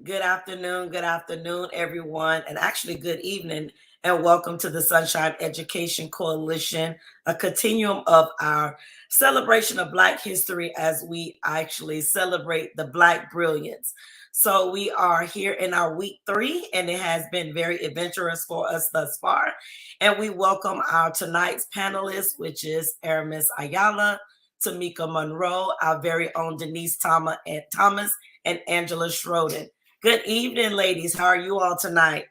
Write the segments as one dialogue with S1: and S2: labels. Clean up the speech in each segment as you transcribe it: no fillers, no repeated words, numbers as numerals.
S1: Good afternoon, everyone, and actually good evening, and welcome to the Sunshine Education Coalition, a continuum of our celebration of Black history as we actually celebrate the Black brilliance. So we are here in our week 3, and it has been very adventurous for us thus far. And we welcome our tonight's panelists, which is Aramis Ayala, Tamika Monroe, our very own Thomas, and Angela Schroden. Good evening, ladies. How are you all tonight?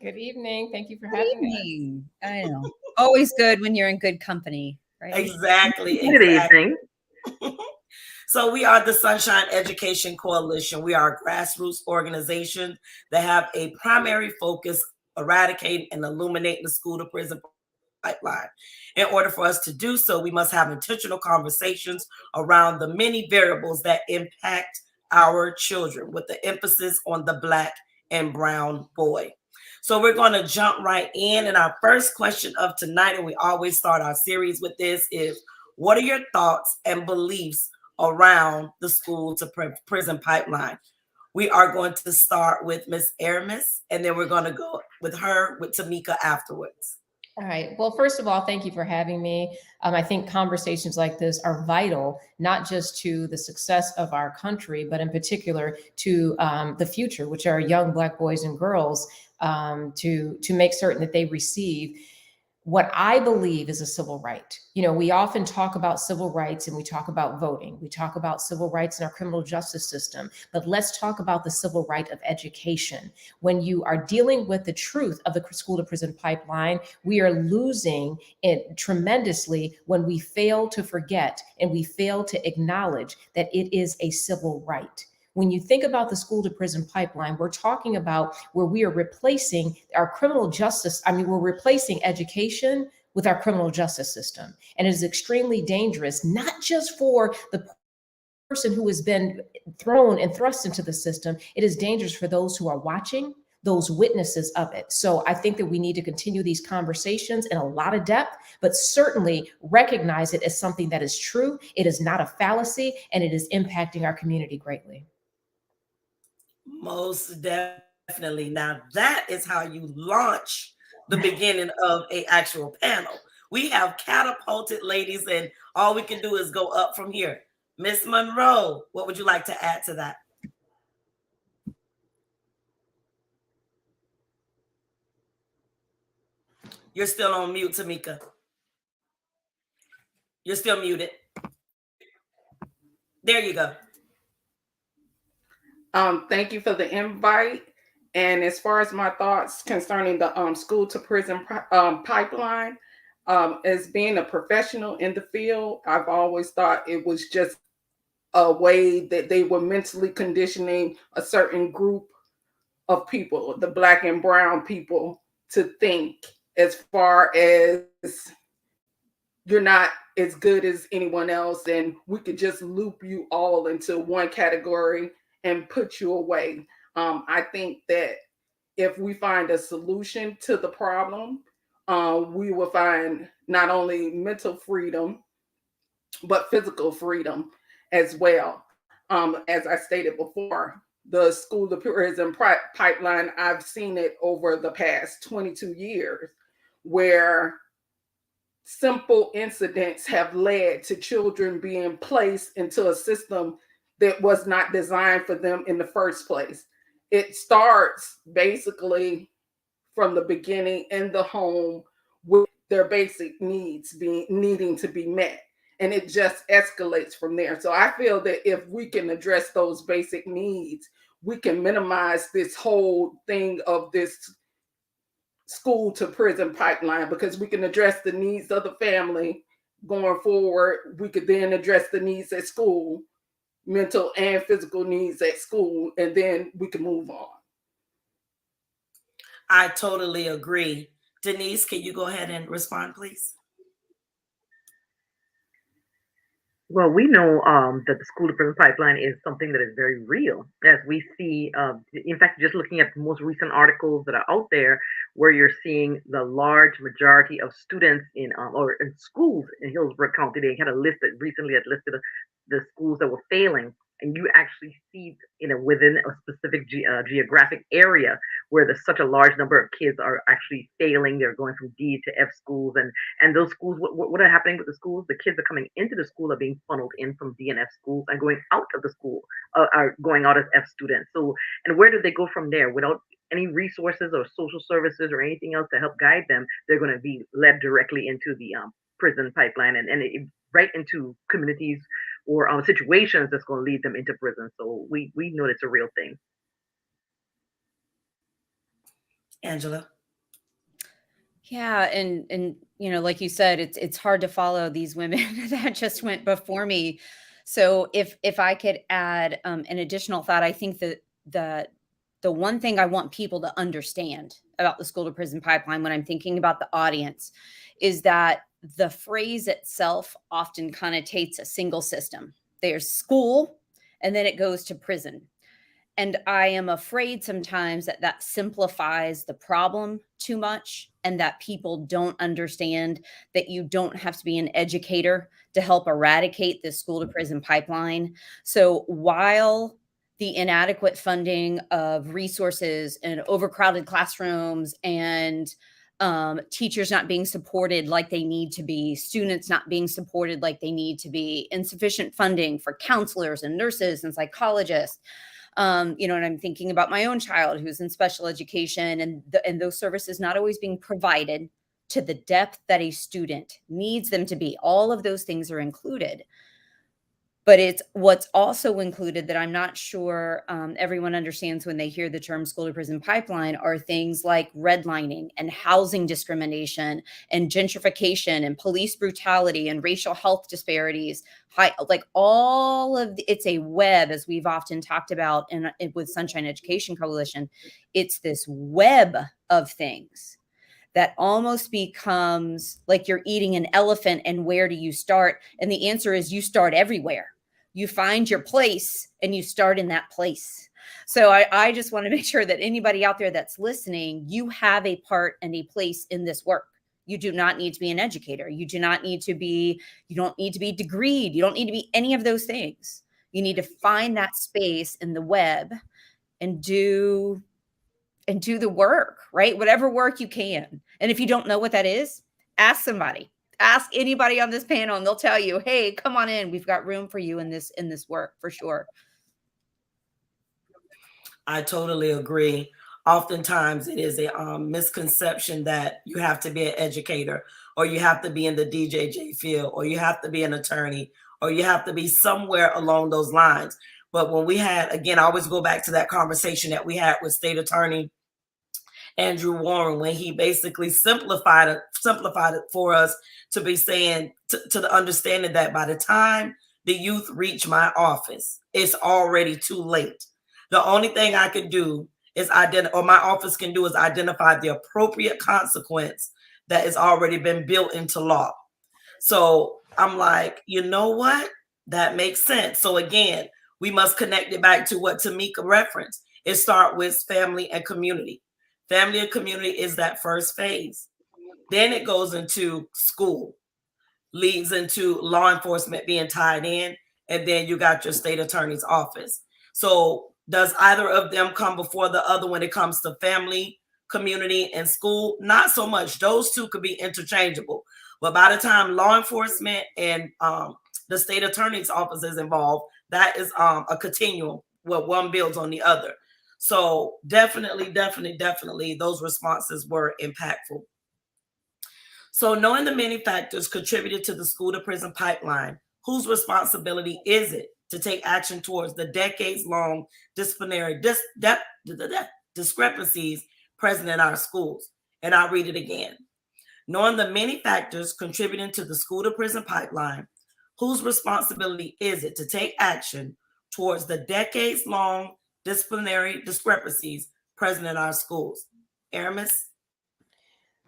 S2: Good evening. Thank you for
S3: Good
S2: having us.
S3: evening. I know. Always good when you're in good company, right?
S1: Exactly,
S4: Good
S1: exactly.
S4: evening.
S1: So we are the Sunshine Education Coalition. We are a grassroots organization that have a primary focus eradicating and illuminating the school to prison pipeline. In order for us to do so, we must have intentional conversations around the many variables that impact our children, with the emphasis on the Black and brown boy. So we're going to jump right in. And our first question of tonight, and we always start our series with this, is what are your thoughts and beliefs around the school to prison pipeline? We are going to start with Miss Aramis, and then we're going to go with Tamika afterwards.
S2: All right. Well, first of all, thank you for having me. I think conversations like this are vital, not just to the success of our country, but in particular to the future, which are young Black boys and girls, to make certain that they receive what I believe is a civil right. You know, we often talk about civil rights and we talk about voting. We talk about civil rights in our criminal justice system, but let's talk about the civil right of education. When you are dealing with the truth of the school to prison pipeline, we are losing it tremendously when we fail to forget and we fail to acknowledge that it is a civil right. When you think about the school to prison pipeline, we're talking about where we are replacing our criminal justice. I mean, we're replacing education with our criminal justice system. And it is extremely dangerous, not just for the person who has been thrown and thrust into the system. It is dangerous for those who are watching, those witnesses of it. So I think that we need to continue these conversations in a lot of depth, but certainly recognize it as something that is true. It is not a fallacy, and it is impacting our community greatly.
S1: Most definitely. Now that is how you launch the beginning of a actual panel. We have catapulted ladies, and all we can do is go up from here. Miss Monroe, what would you like to add to that? You're still on mute, Tamika. You're still muted. There you go.
S4: Thank you for the invite. And as far as my thoughts concerning the school to prison pipeline, as being a professional in the field, I've always thought it was just a way that they were mentally conditioning a certain group of people, the Black and brown people, to think as far as you're not as good as anyone else, and we could just loop you all into one category and put you away. I think that if we find a solution to the problem, we will find not only mental freedom, but physical freedom as well. As I stated before, the school to prison pipeline, I've seen it over the past 22 years where simple incidents have led to children being placed into a system that was not designed for them in the first place. It starts basically from the beginning in the home with their basic needs being needing to be met, and it just escalates from there. So I feel that if we can address those basic needs, we can minimize this whole thing of this school to prison pipeline, because we can address the needs of the family going forward. We could then address the needs at school, mental and physical needs at school, and then we can move on.
S1: I totally agree. Denise, can you go ahead and respond, please?
S4: Well, we know that the school to prison pipeline is something that is very real. As we see, in fact, just looking at the most recent articles that are out there, where you're seeing the large majority of students in or in schools in Hillsborough County, they had a list that recently had listed the schools that were failing
S5: and you actually see, within a specific geographic area where there's such a large number of kids are actually failing. They're going from D to F schools, and those schools, what are happening with the schools? The kids are coming into the school are being funneled in from D and F schools, and going out of the school are going out as F students. So, and where do they go from there without any resources or social services or anything else to help guide them? They're going to be led directly into the prison pipeline, and right into communities or situations that's going to lead them into prison. So we know it's a real thing.
S1: Angela.
S3: Yeah, and like you said, it's hard to follow these women that just went before me. So if I could add an additional thought, I think that the one thing I want people to understand about the school to prison pipeline when I'm thinking about the audience is that the phrase itself often connotates a single system. There's school, and then it goes to prison. And I am afraid sometimes that simplifies the problem too much, and that people don't understand that you don't have to be an educator to help eradicate this school to prison pipeline. So while the inadequate funding of resources and overcrowded classrooms and teachers not being supported like they need to be, students not being supported like they need to be, insufficient funding for counselors and nurses and psychologists, and I'm thinking about my own child who's in special education, and those services not always being provided to the depth that a student needs them to be. All of those things are included. But it's what's also included that I'm not sure everyone understands when they hear the term school to prison pipeline are things like redlining and housing discrimination and gentrification and police brutality and racial health disparities. Like all of it's a web, as we've often talked about with Sunshine Education Coalition. It's this web of things that almost becomes like you're eating an elephant, and where do you start? And the answer is you start everywhere. You find your place and you start in that place. So I just want to make sure that anybody out there that's listening, you have a part and a place in this work. You do not need to be an educator. You don't need to be degreed. You don't need to be any of those things. You need to find that space in the web and do the work, right? Whatever work you can. And if you don't know what that is, ask somebody. Ask anybody on this panel and they'll tell you, hey, come on in. We've got room for you in this work for sure.
S1: I totally agree. Oftentimes it is a misconception that you have to be an educator, or you have to be in the DJJ field, or you have to be an attorney, or you have to be somewhere along those lines. But when we had, again, I always go back to that conversation that we had with State Attorney Andrew Warren, when he basically simplified it for us to be saying to the understanding that by the time the youth reach my office, it's already too late. The only thing I can do is my office can do is identify the appropriate consequence that has already been built into law. So I'm like, you know what? That makes sense. So again, we must connect it back to what Tamika referenced. It starts with family and community. Family and community is that first phase. Then it goes into school, leads into law enforcement being tied in, and then you got your state attorney's office. So does either of them come before the other when it comes to family, community, and school? Not so much. Those two could be interchangeable. But by the time law enforcement and the state attorney's office is involved, that is a continuum where one builds on the other. So definitely, those responses were impactful. So knowing the many factors contributed to the school to prison pipeline, whose responsibility is it to take action towards the decades-long disciplinary discrepancies present in our schools? And I'll read it again. Knowing the many factors contributing to the school to prison pipeline, whose responsibility is it to take action towards the decades-long disciplinary discrepancies present in our schools? Aramis?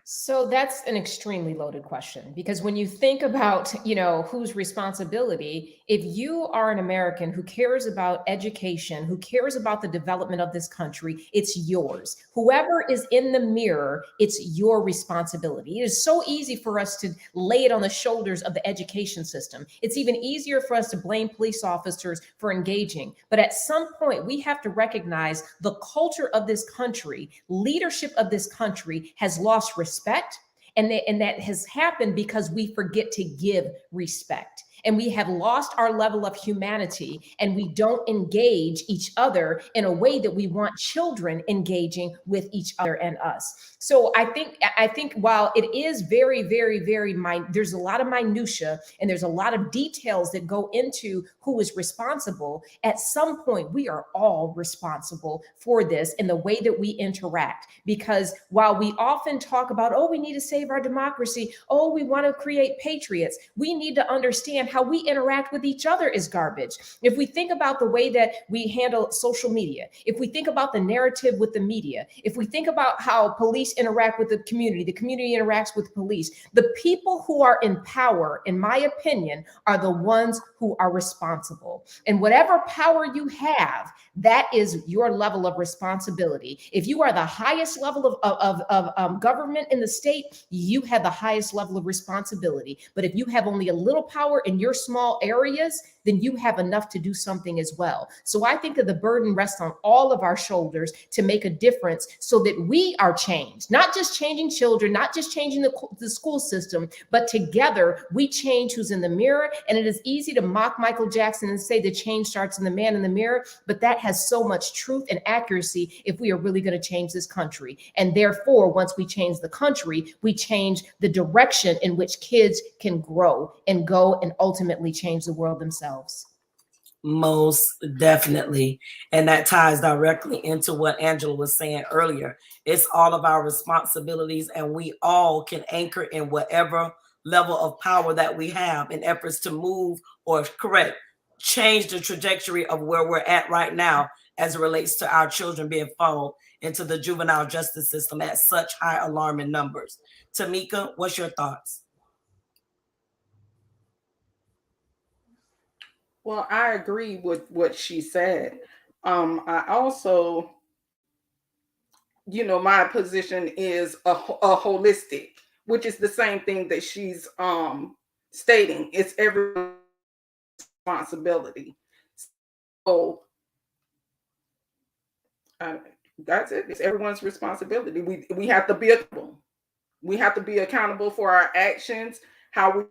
S2: So that's an extremely loaded question, because when you think about, whose responsibility, if you are an American who cares about education, who cares about the development of this country, it's yours. Whoever is in the mirror, it's your responsibility. It is so easy for us to lay it on the shoulders of the education system. It's even easier for us to blame police officers for engaging. But at some point, we have to recognize the culture of this country, leadership of this country has lost respect, and that has happened because we forget to give respect, and we have lost our level of humanity, and we don't engage each other in a way that we want children engaging with each other and us. So I think while it is very, very, very there's a lot of minutia and there's a lot of details that go into who is responsible. At some point, we are all responsible for this in the way that we interact. Because while we often talk about, oh, we need to save our democracy, oh, we want to create patriots, we need to understand how we interact with each other is garbage. If we think about the way that we handle social media, if we think about the narrative with the media, if we think about how police interact with the community interacts with police, the people who are in power, in my opinion, are the ones who are responsible. And whatever power you have, that is your level of responsibility. If you are the highest level of government in the state, you have the highest level of responsibility. But if you have only a little power in your small areas, then you have enough to do something as well. So I think that the burden rests on all of our shoulders to make a difference so that we are changed, not just changing children, not just changing the school system, but together we change who's in the mirror. And it is easy to mock Michael Jackson and say the change starts in the man in the mirror, but that has so much truth and accuracy if we are really going to change this country. And therefore, once we change the country, we change the direction in which kids can grow and go and ultimately change the world themselves.
S1: Most definitely. And that ties directly into what Angela was saying earlier. It's all of our responsibilities, and we all can anchor in whatever level of power that we have in efforts to move or correct, change the trajectory of where we're at right now as it relates to our children being funneled into the juvenile justice system at such high alarming numbers. Tamika, what's your thoughts?
S4: Well, I agree with what she said. I also, my position is a holistic, which is the same thing that she's stating. It's everyone's responsibility. So uh, that's it. It's everyone's responsibility. We have to be accountable. We have to be accountable for our actions, how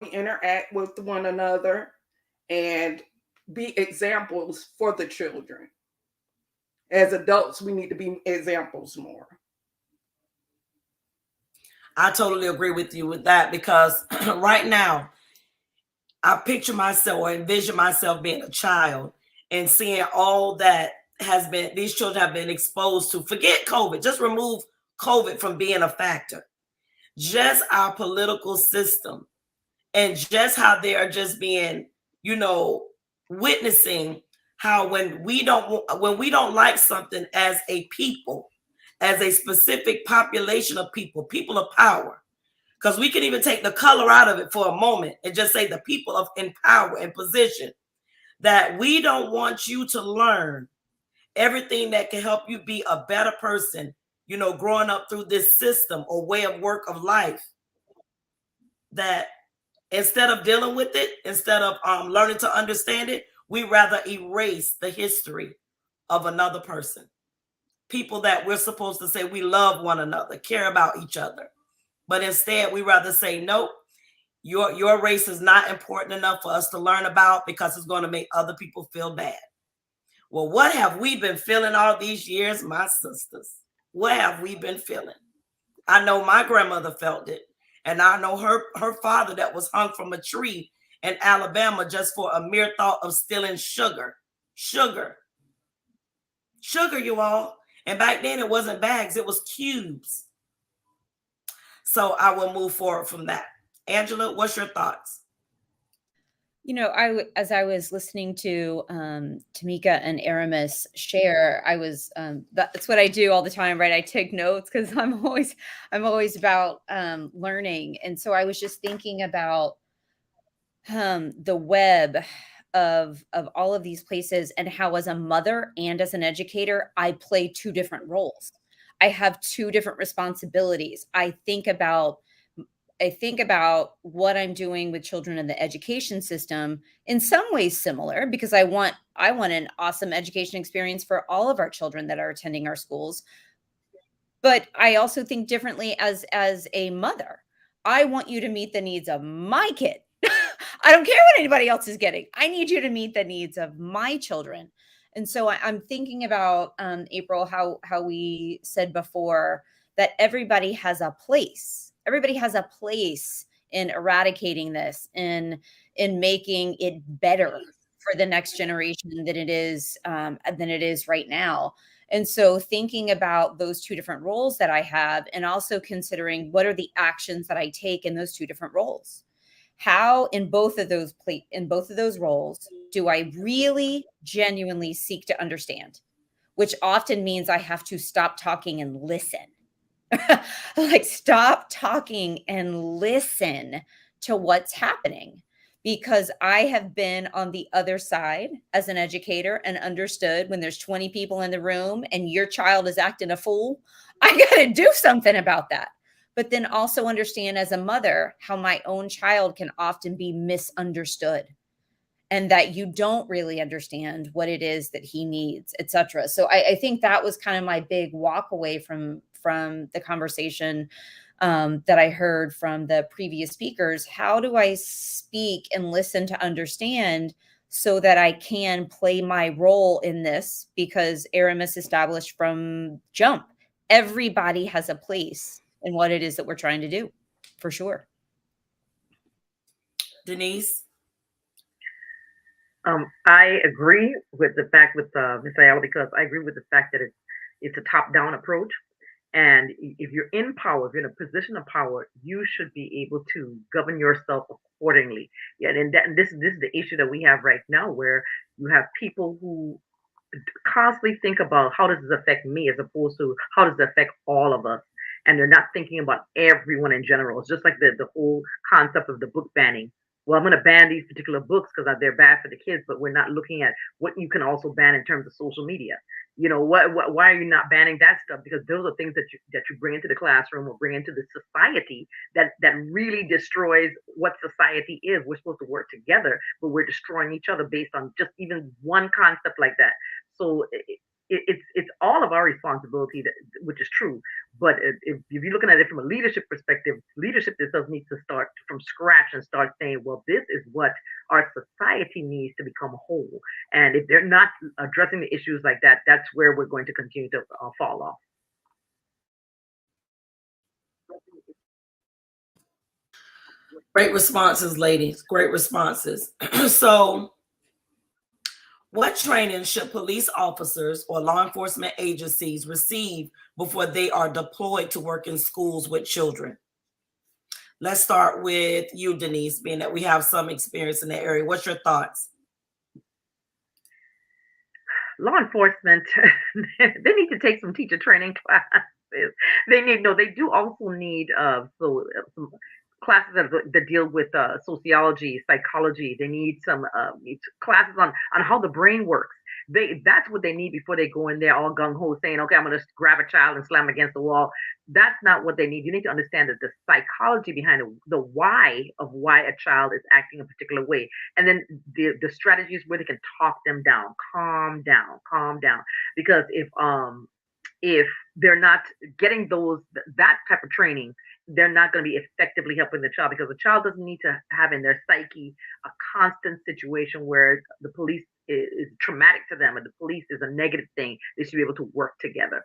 S4: we interact with one another, and be examples for the children. As adults, we need to be examples more.
S1: I totally agree with you with that, because right now I picture myself or envision myself being a child and seeing all that these children have been exposed to. Forget COVID, just remove COVID from being a factor. Just our political system, and just how they are just being, witnessing how when we don't like something as a people, as a specific population of people of power, because we can even take the color out of it for a moment and just say the people of in power and position, that we don't want you to learn everything that can help you be a better person, growing up through this system or way of work of life, that instead of dealing with it, instead of learning to understand it, we rather erase the history of another person. People that we're supposed to say we love one another, care about each other. But instead, we rather say, nope, your race is not important enough for us to learn about because it's going to make other people feel bad. Well, what have we been feeling all these years, my sisters? What have we been feeling? I know my grandmother felt it. And I know her father that was hung from a tree in Alabama just for a mere thought of stealing sugar. Sugar, you all. And back then it wasn't bags, it was cubes. So I will move forward from that. Angela, what's your thoughts?
S3: As I was listening to Tamika and Aramis share, I was that's what I do all the time, right? I take notes because I'm always about learning, and so I was just thinking about the web of all of these places, and how as a mother and as an educator, I play two different roles. I have two different responsibilities. I think about what I'm doing with children in the education system in some ways similar, because I want an awesome education experience for all of our children that are attending our schools. But I also think differently as a mother. I want you to meet the needs of my kid. I don't care what anybody else is getting. I need you to meet the needs of my children. And so I'm thinking about, April, how we said before that everybody has a place. Everybody has a place in eradicating this, in making it better for the next generation than it is right now. And so thinking about those two different roles that I have, and also considering what are the actions that I take in those two different roles. How in both of those roles do I really genuinely seek to understand, which often means I have to stop talking and listen. Like, stop talking and listen to what's happening, because I have been on the other side as an educator and understood when there's 20 people in the room and your child is acting a fool, I got to do something about that. But then also understand as a mother how my own child can often be misunderstood, and that you don't really understand what it is that he needs, etc. So I think that was kind of my big walk away from the conversation, that I heard from the previous speakers. How do I speak and listen to understand, so that I can play my role in this? Because Aramis established from jump, everybody has a place in what it is that we're trying to do, for sure.
S1: Denise?
S5: I agree with the fact with Miss Ayala, because I agree with the fact that it's a top-down approach. And if you're in power, if you're in a position of power, you should be able to govern yourself accordingly. Yeah, and this is the issue that we have right now, where you have people who constantly think about how does this affect me, as opposed to how does it affect all of us. And they're not thinking about everyone in general. It's just like the whole concept of the book banning. Well, I'm going to ban these particular books because they're bad for the kids, but we're not looking at what you can also ban in terms of social media. Why are you not banning that stuff? Because those are things that you bring into the classroom or bring into the society that really destroys what society is. We're supposed to work together, but we're destroying each other based on just even one concept like that. So it's all of our responsibility, which is true. But if you're looking at it from a leadership perspective, leadership itself needs to start from scratch and start saying, well, this is what our society needs to become whole. And if they're not addressing the issues like that, that's where we're going to continue to fall off.
S1: Great responses, ladies. Great responses. So, what training should police officers or law enforcement agencies receive before they are deployed to work in schools with children? Let's start with you, Denise, being that we have some experience in that area. What's your thoughts?
S5: Law enforcement, they need to take some teacher training classes. They do also need some classes that deal with sociology, psychology. They need some classes on how the brain works. That's what they need before they go in there all gung ho saying, okay, I'm going to grab a child and slam against the wall. That's not what they need. You need to understand that the psychology behind it, the why of why a child is acting a particular way, and then the strategies where they can talk them down, calm down. Because if they're not getting that type of training, they're not going to be effectively helping the child, because the child doesn't need to have in their psyche a constant situation where the police is traumatic to them and the police is a negative thing. They should be able to work together.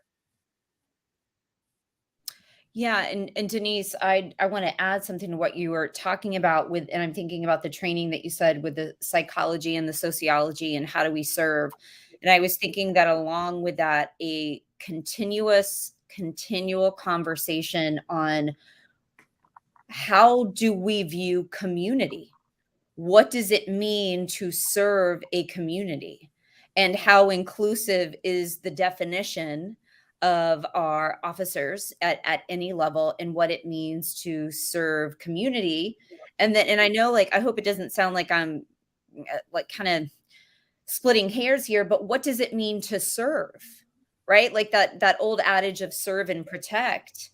S3: Yeah, and Denise, I want to add something to what you were talking about with, and I'm thinking about the training that you said with the psychology and the sociology and how do we serve. And I was thinking that along with that, a continual conversation on how do we view community? what does it mean to serve a community? And how inclusive is the definition of our officers at any level, and what it means to serve community? And then, and I know, like, I hope it doesn't sound like I'm like kind of splitting hairs here, but what does it mean to serve? Right? Like that old adage of serve and protect.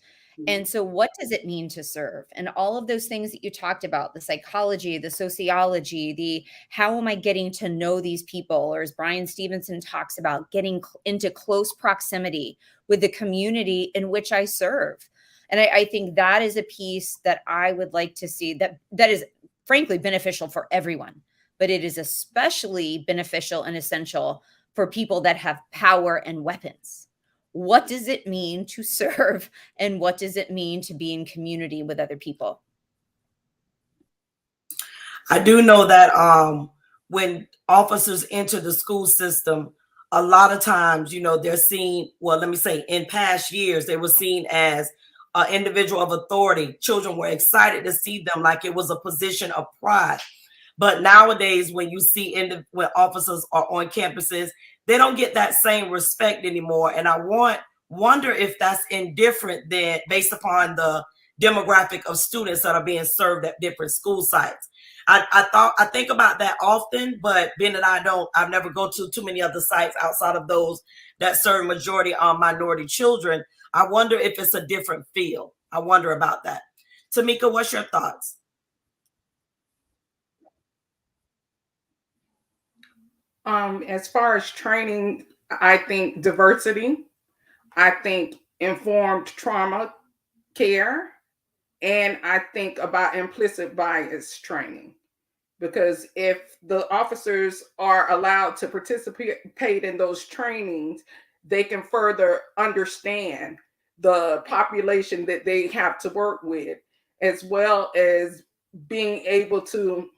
S3: And so what does it mean to serve? And all of those things that you talked about, the psychology, the sociology, the how am I getting to know these people, or as Brian Stevenson talks about, getting into close proximity with the community in which I serve. And I think that is a piece that I would like to see, that is frankly beneficial for everyone, but it is especially beneficial and essential for people that have power and weapons. What does it mean to serve, and what does it mean to be in community with other people?
S1: I do know that when officers enter the school system, a lot of times, they're seen, well, let me say, in past years, they were seen as an individual of authority. Children were excited to see them like it was a position of pride. But nowadays, when you see when officers are on campuses, they don't get that same respect anymore. And I wonder if that's indifferent than based upon the demographic of students that are being served at different school sites. I think about that often, but being that I've never go to too many other sites outside of those that serve majority minority children. I wonder if it's a different feel. I wonder about that. Tamika, what's your thoughts?
S4: As far as training, I think diversity, I think informed trauma care, and I think about implicit bias training. Because if the officers are allowed to participate in those trainings, they can further understand the population that they have to work with, as well as being able to,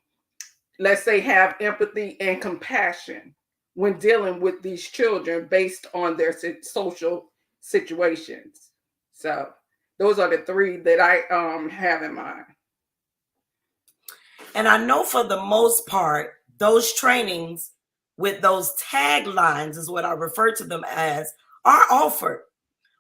S4: let's say, have empathy and compassion when dealing with these children based on their social situations. So those are the three that I have in mind.
S1: And I know for the most part, those trainings with those taglines is what I refer to them as are offered.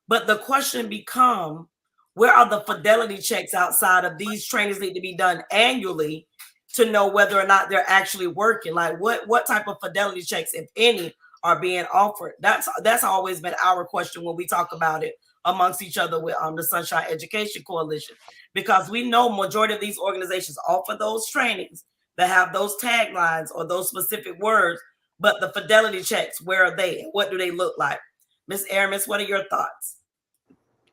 S1: But the question become, where are the fidelity checks outside of these trainings need to be done annually to know whether or not they're actually working? Like what type of fidelity checks, if any, are being offered? That's always been our question when we talk about it amongst each other with the Sunshine Education Coalition, because we know majority of these organizations offer those trainings that have those taglines or those specific words, but the fidelity checks, where are they? What do they look like? Miss Aramis, what are your thoughts?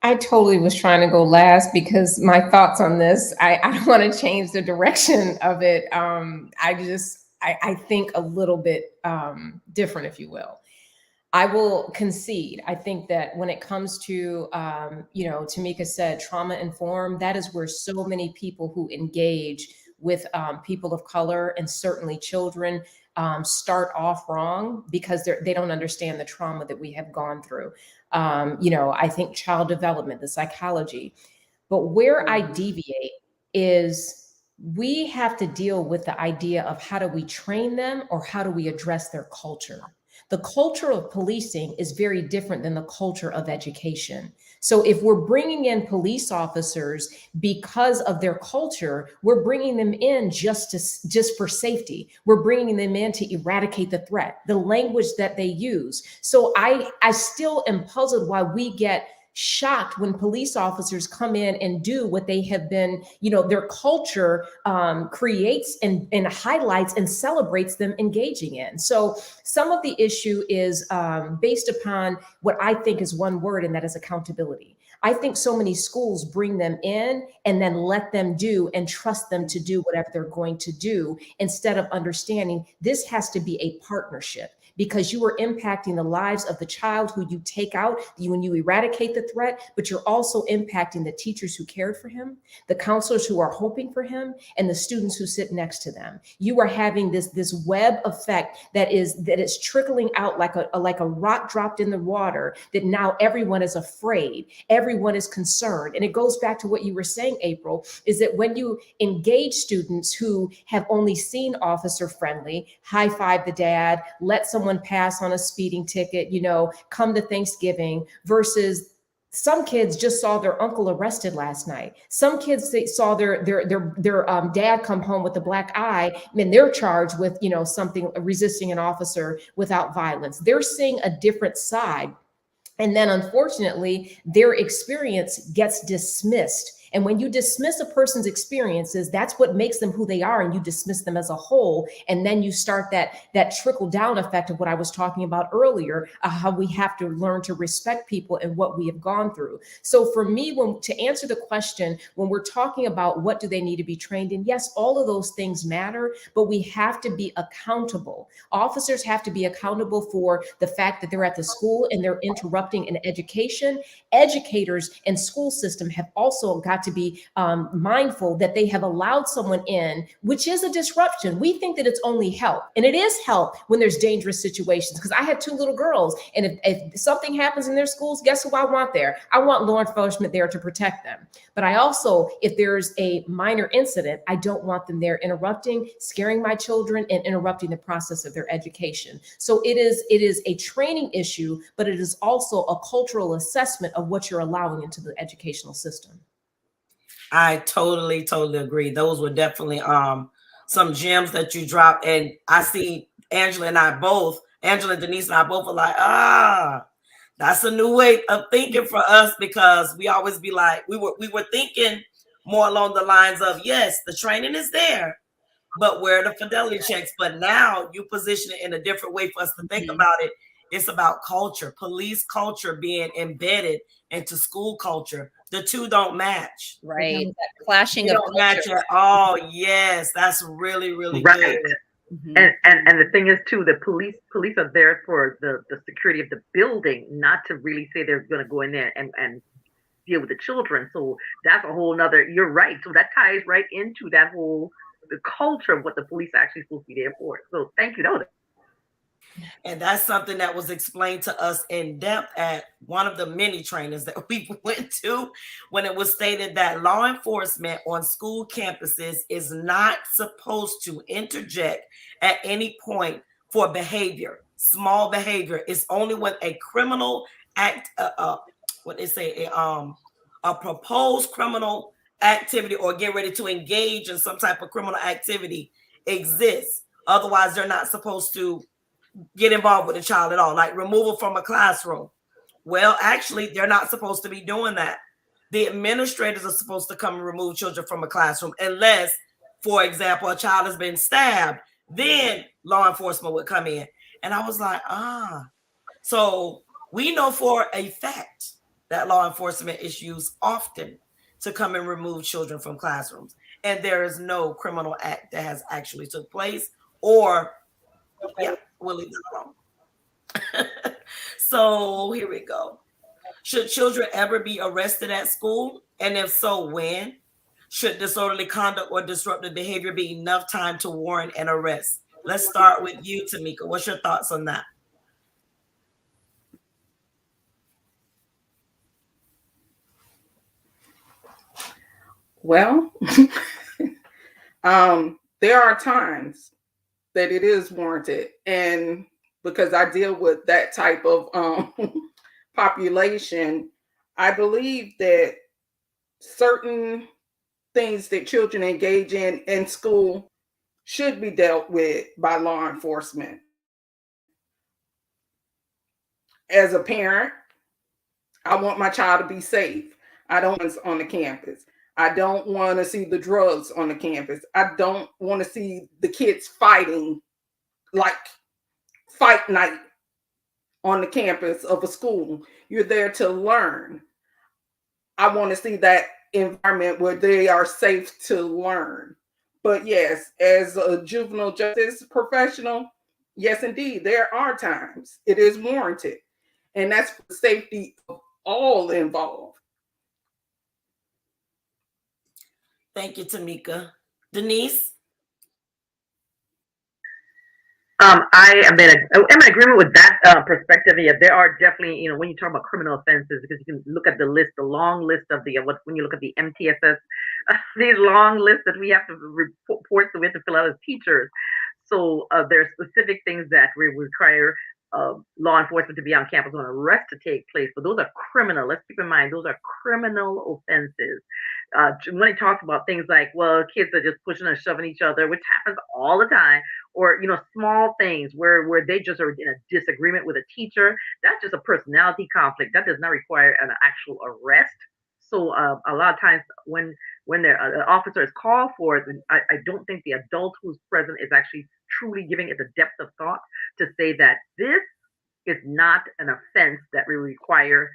S2: I totally was trying to go last because my thoughts on this, I don't want to change the direction of it. I think a little bit different, if you will. I will concede. I think that when it comes to, Tamika said, trauma informed, that is where so many people who engage with people of color and certainly children start off wrong because they don't understand the trauma that we have gone through. I think child development, the psychology. But where I deviate is we have to deal with the idea of how do we train them or how do we address their culture. The culture of policing is very different than the culture of education. So if we're bringing in police officers because of their culture, we're bringing them in just for safety. We're bringing them in to eradicate the threat, the language that they use. So I still am puzzled why we get shocked when police officers come in and do what they have been, their culture creates and highlights and celebrates them engaging in. So some of the issue is based upon what I think is one word, and that is accountability. I think so many schools bring them in and then let them do and trust them to do whatever they're going to do instead of understanding this has to be a partnership. because you are impacting the lives of the child who you take out, when you eradicate the threat, but you're also impacting the teachers who cared for him, the counselors who are hoping for him, and the students who sit next to them. You are having this web effect that is trickling out like a rock dropped in the water, that now everyone is afraid, everyone is concerned. And it goes back to what you were saying, April, is that when you engage students who have only seen officer friendly, high five the dad, let someone pass on a speeding ticket, come to Thanksgiving, versus some kids just saw their uncle arrested last night. Some kids, they saw their dad come home with a black eye, and they're charged with something, resisting an officer without violence. They're seeing a different side. And then unfortunately, their experience gets dismissed. And when you dismiss a person's experiences, that's what makes them who they are, and you dismiss them as a whole. And then you start that trickle down effect of what I was talking about earlier, how we have to learn to respect people and what we have gone through. So for me, to answer the question, when we're talking about what do they need to be trained in, yes, all of those things matter, but we have to be accountable. Officers have to be accountable for the fact that they're at the school and they're interrupting an education. Educators and school system have also got to be mindful that they have allowed someone in, which is a disruption. We think that it's only help, and it is help when there's dangerous situations. Because I have two little girls, and if something happens in their schools, guess who I want there? I want law enforcement there to protect them. But I also, if there's a minor incident, I don't want them there interrupting, scaring my children, and interrupting the process of their education. So it is a training issue, but it is also a cultural assessment of what you're allowing into the educational system.
S1: I totally agree. Those were definitely some gems that you dropped. And I see Angela and Denise and I both are like, that's a new way of thinking for us, because we always be like, we were thinking more along the lines of, yes, the training is there, but where are the fidelity checks? But now you position it in a different way for us to think about it. It's about culture, police culture being embedded into school culture. The two don't match.
S3: Right. That clashing
S1: They
S3: of
S1: don't match
S3: culture.
S1: at all. Yes, that's really, really
S5: Right.
S1: good.
S5: And the thing is too, the police are there for the security of the building, not to really say they're going to go in there and deal with the children. So that's a whole nother, you're right. So that ties right into that whole, the culture of what the police are actually supposed to be there for. So thank you.
S1: And that's something that was explained to us in depth at one of the many trainings that we went to, when it was stated that law enforcement on school campuses is not supposed to interject at any point for behavior, small behavior. It's only when a criminal act, what they say, a proposed criminal activity or get ready to engage in some type of criminal activity exists. Otherwise, they're not supposed to get involved with the child at all, like removal from a classroom. Well, actually, they're not supposed to be doing that. The administrators are supposed to come and remove children from a classroom, unless, for example, a child has been stabbed. Then law enforcement would come in. And I was like, So we know for a fact that law enforcement is used often to come and remove children from classrooms. And there is no criminal act that has actually took place, or we'll leave that alone. So here we go. Should children ever be arrested at school? And if so, when? Should disorderly conduct or disruptive behavior be enough time to warrant an arrest? Let's start with you, Tamika. What's your thoughts on that?
S4: Well, there are times that it is warranted, and because I deal with that type of population, I believe that certain things that children engage in school should be dealt with by law enforcement. As a parent, I want my child to be safe. I don't want on the campus. I don't want to see the drugs on the campus. I don't want to see the kids fighting, like fight night on the campus of a school. You're there to learn. I want to see that environment where they are safe to learn. But yes, as a juvenile justice professional, Yes, indeed, there are times it is warranted, and that's for the safety of all involved.
S1: Thank you, Tamika. Denise?
S5: I'm in agreement with that perspective. Yeah, there are definitely, when you talk about criminal offenses, because you can look at the list, the long list of the what when you look at the MTSS, these long lists that we have to report that we have to fill out as teachers. So there are specific things that we require law enforcement to be on campus when an arrest to take place. But those are criminal. Let's keep in mind those are criminal offenses. When he talks about things like, well, kids are just pushing and shoving each other, which happens all the time, or small things where they just are in a disagreement with a teacher, that's just a personality conflict. That does not require an actual arrest. So a lot of times when an officer is called for it, I don't think the adult who's present is actually truly giving it the depth of thought to say that this is not an offense that will require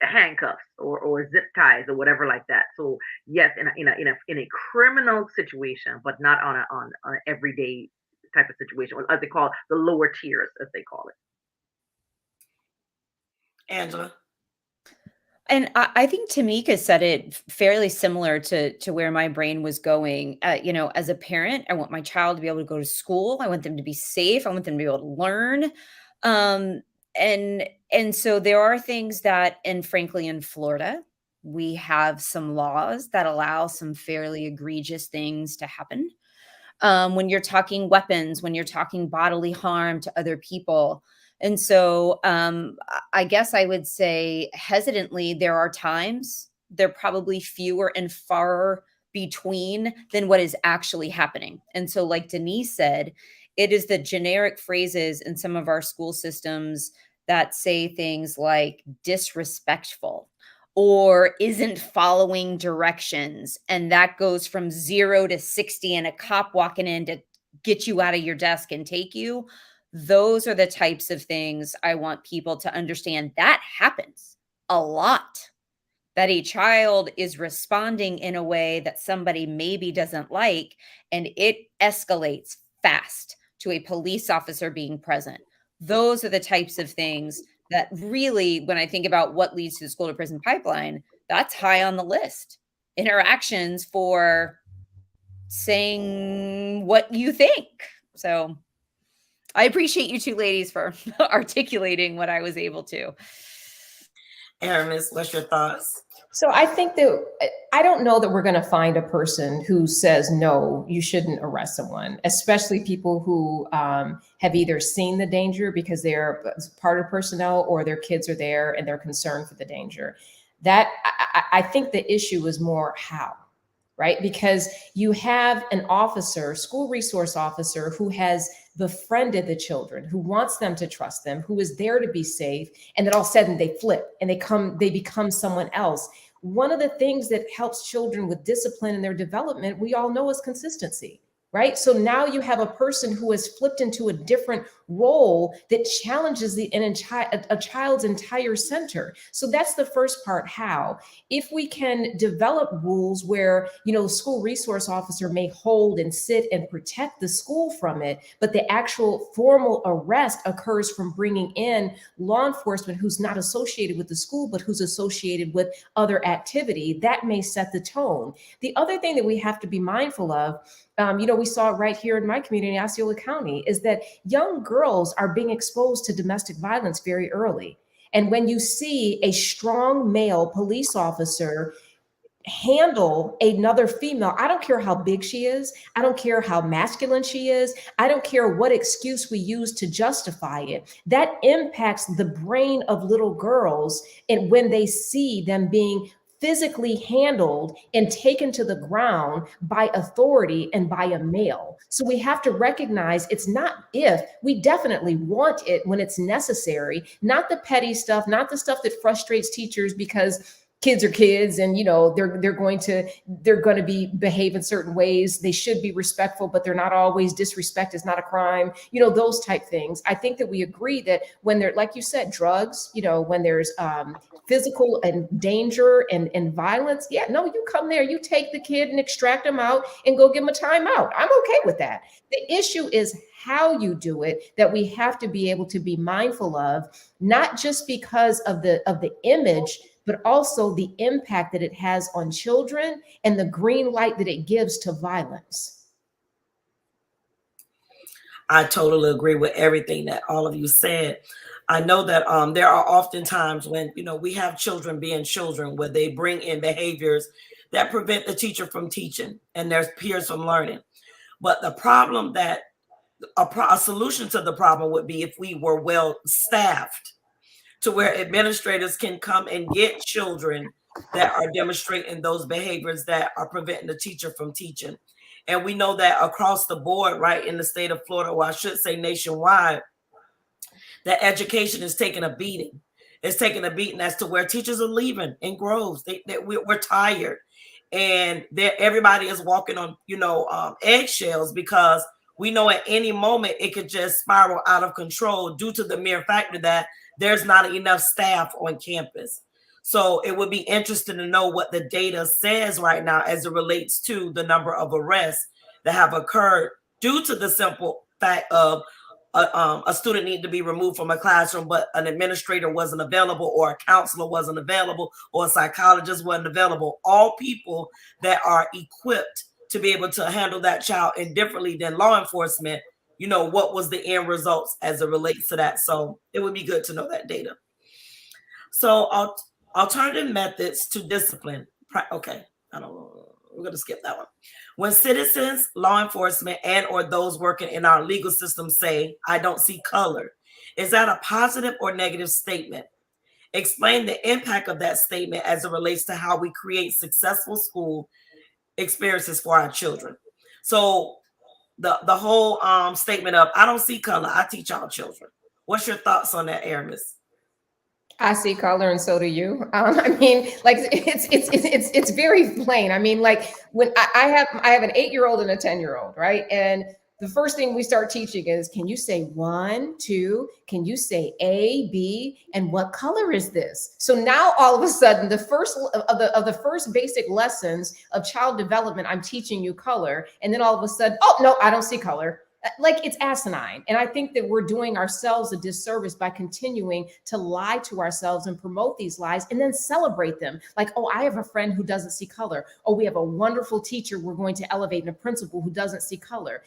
S5: handcuffs or zip ties or whatever like that. So yes, in a criminal situation, but not on an everyday type of situation, as they call it, the lower tiers, as they call it.
S1: Angela?
S3: And I think Tamika said it fairly similar to where my brain was going. As a parent, I want my child to be able to go to school. I want them to be safe. I want them to be able to learn. Um, and so there are things that, and frankly, in Florida, we have some laws that allow some fairly egregious things to happen. When you're talking weapons, when you're talking bodily harm to other people. And so I guess I would say hesitantly, there are times, they're probably fewer and far between than what is actually happening. And so, like Denise said, it is the generic phrases in some of our school systems that say things like disrespectful or isn't following directions. And that goes from 0 to 60 and a cop walking in to get you out of your desk and take you. Those are the types of things I want people to understand. That happens a lot. That a child is responding in a way that somebody maybe doesn't like, and it escalates fast to a police officer being present. Those are the types of things that really, when I think about what leads to the school to prison pipeline, that's high on the list. Interactions for saying what you think. So I appreciate you two ladies for articulating what I was able to.
S1: Aramis, what's your thoughts?
S2: So I think that I don't know that we're going to find a person who says, no, you shouldn't arrest someone, especially people who have either seen the danger because they're part of personnel or their kids are there and they're concerned for the danger. That I think the issue is more how, right? Because you have an officer, school resource officer, who has befriended the children, who wants them to trust them, who is there to be safe, and then all of a sudden they flip and they become someone else. One of the things that helps children with discipline in their development, we all know, is consistency, right? So now you have a person who has flipped into a different role that challenges a child's entire center. So that's the first part, how. If we can develop rules where, the school resource officer may hold and sit and protect the school from it, but the actual formal arrest occurs from bringing in law enforcement who's not associated with the school, but who's associated with other activity, that may set the tone. The other thing that we have to be mindful of, we saw it right here in my community, Osceola County, is that young girls are being exposed to domestic violence very early. And when you see a strong male police officer handle another female, I don't care how big she is, I don't care how masculine she is, I don't care what excuse we use to justify it, that impacts the brain of little girls. And when they see them being physically handled and taken to the ground by authority and by a male. So we have to recognize it's not if, we definitely want it when it's necessary, not the petty stuff, not the stuff that frustrates teachers because kids are kids, and they're going to be behave in certain ways. They should be respectful, but they're not always. Disrespect is not a crime, those type things. I think that we agree that when they're, like you said, drugs, when there's physical and danger and violence, yeah, no, you come there, you take the kid and extract them out and go give them a timeout. I'm okay with that. The issue is how you do it, that we have to be able to be mindful of, not just because of the image, but also the impact that it has on children and the green light that it gives to violence.
S1: I totally agree with everything that all of you said. I know that there are often times when we have children being children where they bring in behaviors that prevent the teacher from teaching and their peers from learning. But the problem that a solution to the problem would be if we were well staffed to where administrators can come and get children that are demonstrating those behaviors that are preventing the teacher from teaching. And we know that across the board, right, in the state of Florida, or I should say nationwide, that education is taking a beating. It's taking a beating as to where teachers are leaving in groves. We're tired, and everybody is walking on eggshells, because we know at any moment it could just spiral out of control due to the mere factor that there's not enough staff on campus. So it would be interesting to know what the data says right now as it relates to the number of arrests that have occurred due to the simple fact of a student needed to be removed from a classroom, but an administrator wasn't available, or a counselor wasn't available, or a psychologist wasn't available. All people that are equipped to be able to handle that child indifferently than law enforcement. What was the end results as it relates to that? So it would be good to know that data. So alternative methods to discipline. Okay, I don't know. We're going to skip that one. When citizens, law enforcement, and or those working in our legal system say, "I don't see color," is that a positive or negative statement? Explain the impact of that statement as it relates to how we create successful school experiences for our children. So the whole statement of "I don't see color, I teach our children." What's your thoughts on that, Aramis?
S2: I see color, and so do you. I mean, like it's very plain. I mean, like when I have an 8-year-old and a 10-year-old, right? And the first thing we start teaching is, can you say one, two? Can you say A, B, and what color is this? So now all of a sudden, the first of the first basic lessons of child development, I'm teaching you color, and then all of a sudden, oh no, I don't see color. Like, it's asinine. And I think that we're doing ourselves a disservice by continuing to lie to ourselves and promote these lies and then celebrate them. Like, oh, I have a friend who doesn't see color. Oh, we have a wonderful teacher we're going to elevate, and a principal who doesn't see color.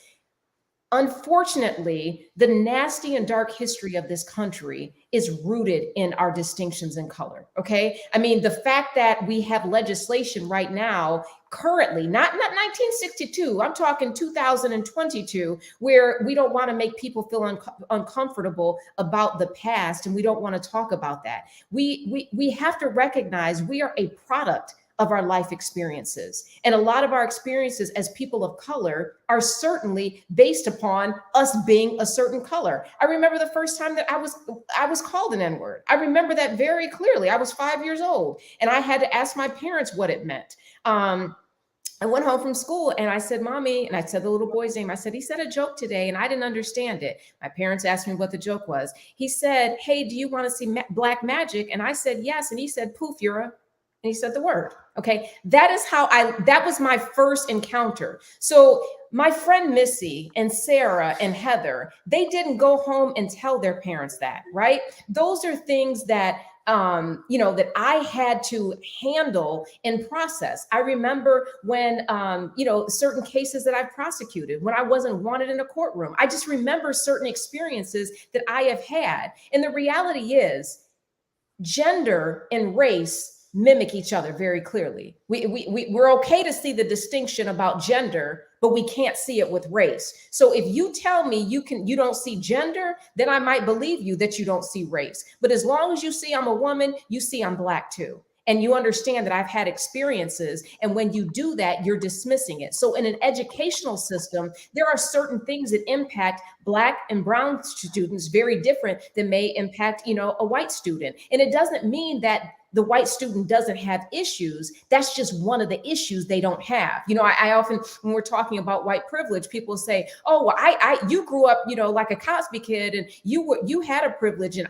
S2: Unfortunately, the nasty and dark history of this country is rooted in our distinctions in color. Okay. I mean, the fact that we have legislation right now, currently, not 1962, I'm talking 2022, where we don't want to make people feel uncomfortable about the past, and we don't want to talk about that. We have to recognize we are a product of our life experiences. And a lot of our experiences as people of color are certainly based upon us being a certain color. I remember the first time that I was called an N-word. I remember that very clearly. I was 5 years old, and I had to ask my parents what it meant. I went home from school and I said, "Mommy," and I said the little boy's name. I said, "He said a joke today and I didn't understand it." My parents asked me what the joke was. He said, "Hey, do you want to see black magic?" And I said, "Yes." And he said, "Poof, you're a," and he said the word. Okay. That was my first encounter. So my friend Missy and Sarah and Heather, they didn't go home and tell their parents that, right? Those are things that that I had to handle and process. I remember when, certain cases that I've prosecuted, when I wasn't wanted in a courtroom. I just remember certain experiences that I have had. And the reality is, gender and race mimic each other very clearly. We're okay to see the distinction about gender, but we can't see it with race. So if you tell me you don't see gender, then I might believe you that you don't see race. But as long as you see I'm a woman, you see I'm black too. And you understand that I've had experiences. And when you do that, you're dismissing it. So in an educational system, there are certain things that impact Black and brown students very different than may impact, a white student. And it doesn't mean that the white student doesn't have issues. That's just one of the issues they don't have. I often, when we're talking about white privilege, people say, oh, well, you grew up, like a Cosby kid, and you had a privilege, and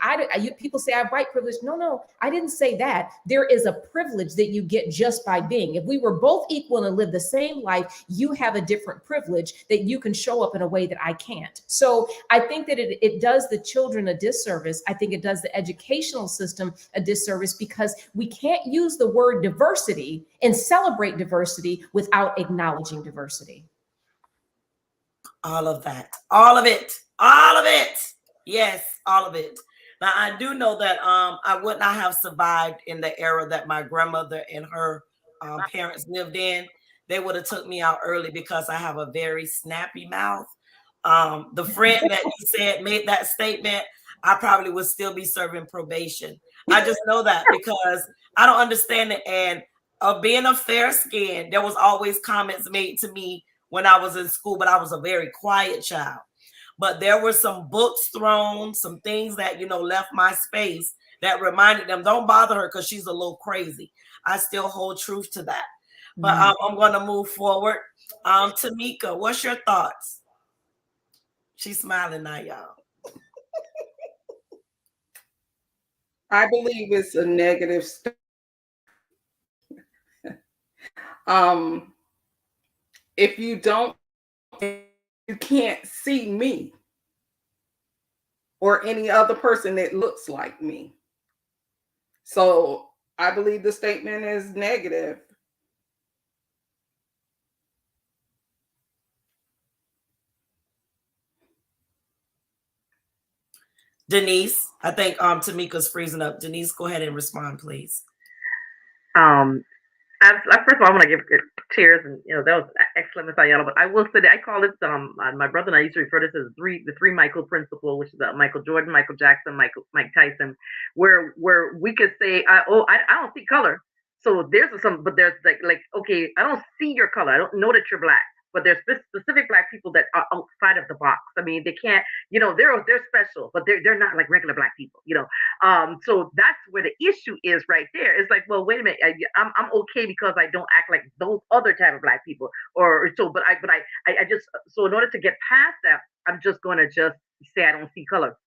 S2: people say I have white privilege. No, I didn't say that. There is a privilege that you get just by being. If we were both equal and live the same life, you have a different privilege that you can show up in a way that I can't. So I think that it does the children a disservice. I think it does the educational system a disservice, because we can't use the word diversity and celebrate diversity without acknowledging diversity.
S1: All of that, all of it, all of it. Yes, all of it. Now I do know that I would not have survived in the era that my grandmother and her parents lived in. They would have took me out early because I have a very snappy mouth. The friend that you said made that statement, I probably would still be serving probation. I just know that because I don't understand it. And of being a fair skin, there was always comments made to me when I was in school, but I was a very quiet child. But there were some books thrown, some things that, left my space that reminded them, don't bother her because she's a little crazy. I still hold truth to that. But I'm going to move forward. Tamika, what's your thoughts? She's smiling now, y'all.
S4: I believe it's a negative if you don't, you can't see me or any other person that looks like me. So I believe the statement is negative.
S1: Denise, I think Tamika's freezing up. Denise, go ahead and respond, please.
S5: First of all, I want to give cheers, and that was excellent, Miss Ayala. But I will say that I call it my brother and I used to refer to this as the three Michael principle, which is Michael Jordan, Michael Jackson, Mike Tyson, where we could say, I don't see color. So but there's like okay, I don't see your color. I don't know that you're black. But there's specific black people that are outside of the box. I mean, they can't, they're special, but they're not like regular black people, So that's where the issue is right there. It's like, well, wait a minute, I'm okay because I don't act like those other type of black people, or so. But I just, so in order to get past that, I'm just going to just say I don't see color.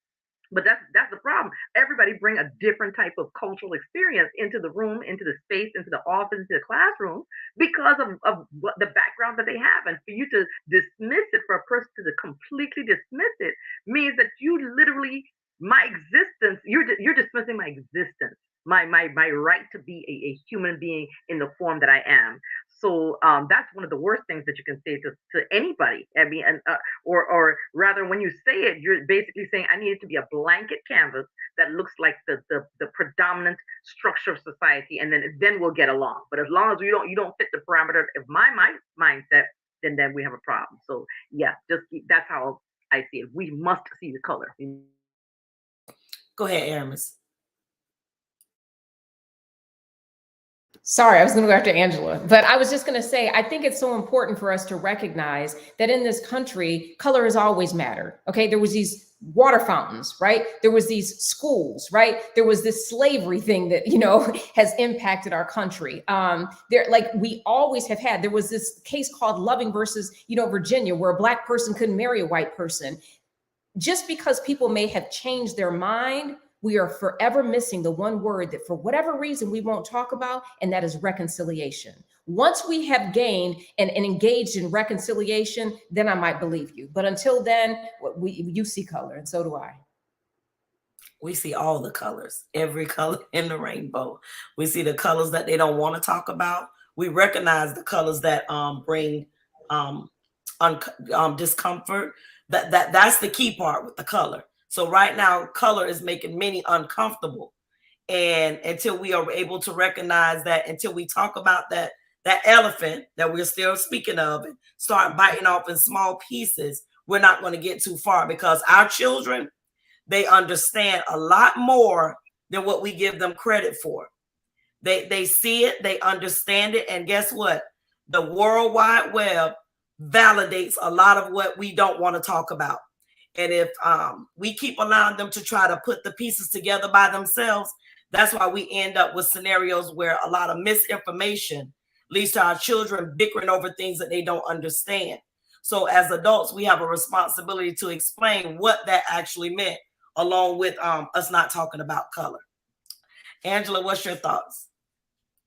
S5: But that's the problem. Everybody bring a different type of cultural experience into the room, into the space, into the office, into the classroom, because of what the background that they have. And for you to dismiss it, for a person to completely dismiss it, means that you literally, my existence, you're dismissing my existence, my right to be a human being in the form that I am. So that's one of the worst things that you can say to anybody. I mean, and or rather, when you say it, you're basically saying I need it to be a blanket canvas that looks like the predominant structure of society, and then we'll get along. But as long as you don't fit the parameter of my mindset, then we have a problem. So yeah, that's how I see it. We must see the color.
S1: Go ahead, Aramis.
S2: Sorry, I was going to go after Angela, but I was just going to say, I think it's so important for us to recognize that in this country, color has always mattered. Okay. There was these water fountains, right? There was these schools, right? There was this slavery thing that, has impacted our country. We always have had, there was this case called Loving versus, Virginia, where a black person couldn't marry a white person. Just because people may have changed their mind, we are forever missing the one word that for whatever reason we won't talk about, and that is reconciliation. Once we have gained and engaged in reconciliation, then I might believe you. But until then, you see color, and so do I.
S1: We see all the colors, every color in the rainbow. We see the colors that they don't want to talk about. We recognize the colors that bring discomfort. That's the key part with the color. So right now, color is making many uncomfortable. And until we are able to recognize that, until we talk about that elephant that we're still speaking of and start biting off in small pieces, we're not going to get too far, because our children, they understand a lot more than what we give them credit for. They see it, they understand it. And guess what? The World Wide Web validates a lot of what we don't want to talk about. And if we keep allowing them to try to put the pieces together by themselves, That's why we end up with scenarios where a lot of misinformation leads to our children bickering over things that they don't understand. So as adults, we have a responsibility to explain what that actually meant, along with us not talking about color. Angela, what's your thoughts?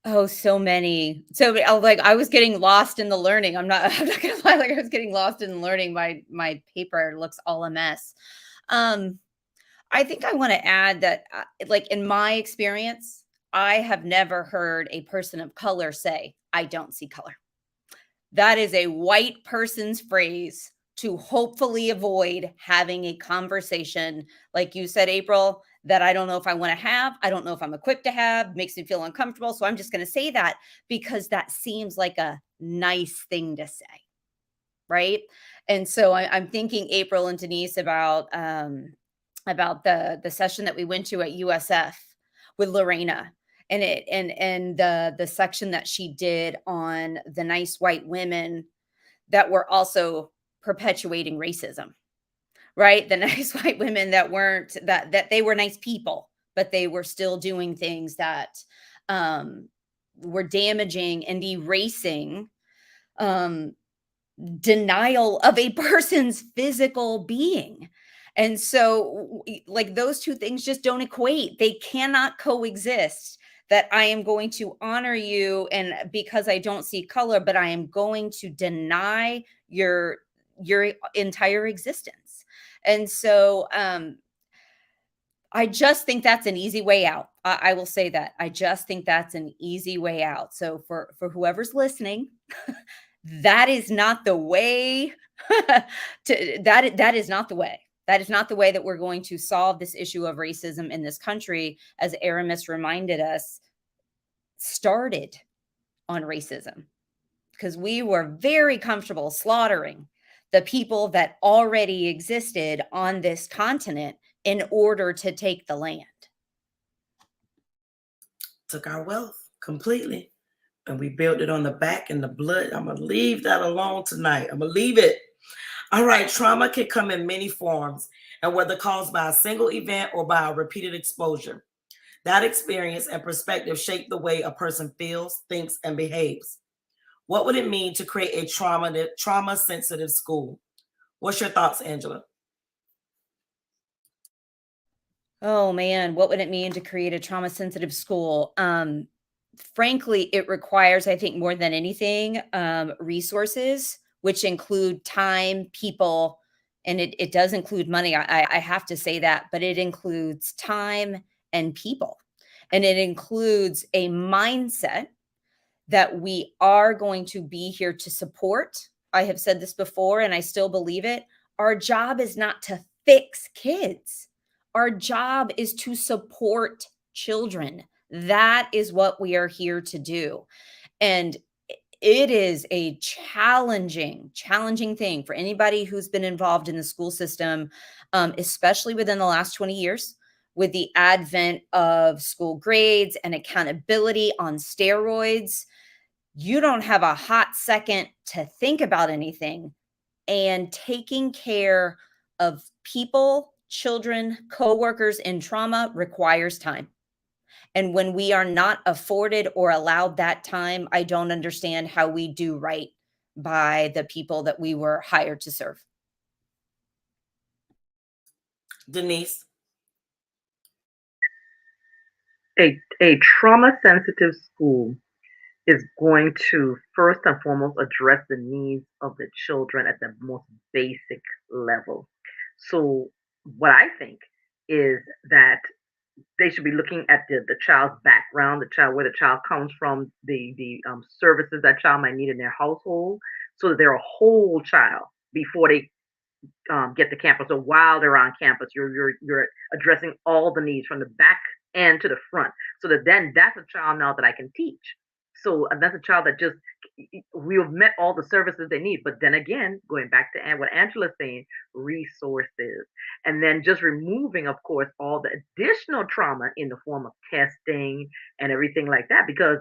S3: Oh, so many. So like I was getting lost in the learning. I'm not gonna lie, like I was getting lost in learning. My paper looks all a mess. Um, I think I want to add that like in my experience, I have never heard a person of color say, I don't see color. That is a white person's phrase to hopefully avoid having a conversation, like you said, April, that I don't know if I want to have. I don't know if I'm equipped to have, makes me feel uncomfortable. So I'm just going to say that because that seems like a nice thing to say. Right. And so I'm thinking, April and Denise, about the session that we went to at USF with Lorena, and the section that she did on the nice white women that were also perpetuating racism, right? The nice white women that weren't that they were nice people, but they were still doing things that um were damaging and erasing um denial of a person's physical being. And so, like, those two things just don't equate. They cannot coexist. That I am going to honor you, and because I don't see color, but I am going to deny your entire existence. And so, I just think that's an easy way out. I will say that. I just think that's an easy way out. So for whoever's listening, that is not the way that is not the way. That is not the way that we're going to solve this issue of racism in this country, as Aramis reminded us, started on racism, because we were very comfortable slaughtering the people that already existed on this continent in order to take the land.
S1: Took our wealth completely, and we built it on the back and the blood. I'm going to leave that alone tonight. I'm going to leave it. All right, trauma can come in many forms, and whether caused by a single event or by a repeated exposure. That experience and perspective shape the way a person feels, thinks, and behaves. What would it mean to create a trauma sensitive school? What's your thoughts, Angela?
S3: Oh man, what would it mean to create a trauma sensitive school? Frankly, it requires, I think, more than anything, resources, which include time, people, and it does include money. I have to say that, but it includes time and people, and it includes a mindset that we are going to be here to support. I have said this before and I still believe it. Our job is not to fix kids. Our job is to support children. That is what we are here to do. And it is a challenging thing for anybody who's been involved in the school system, especially within the last 20 years, with the advent of school grades and accountability on steroids. You don't have a hot second to think about anything. And taking care of people, children, coworkers in trauma requires time. And when we are not afforded or allowed that time, I don't understand how we do right by the people that we were hired to serve.
S1: Denise?
S5: A trauma sensitive school is going to first and foremost address the needs of the children at the most basic level. So, what I think is that they should be looking at the child's background, the child where the child comes from, the services that child might need in their household, so that they're a whole child before they get to campus, or while they're on campus. You're addressing all the needs from the back end to the front, so that then that's a child now that I can teach. So that's a child that just we've met all the services they need. But then again, going back to what Angela's saying, resources, and then just removing, of course, all the additional trauma in the form of testing and everything like that. Because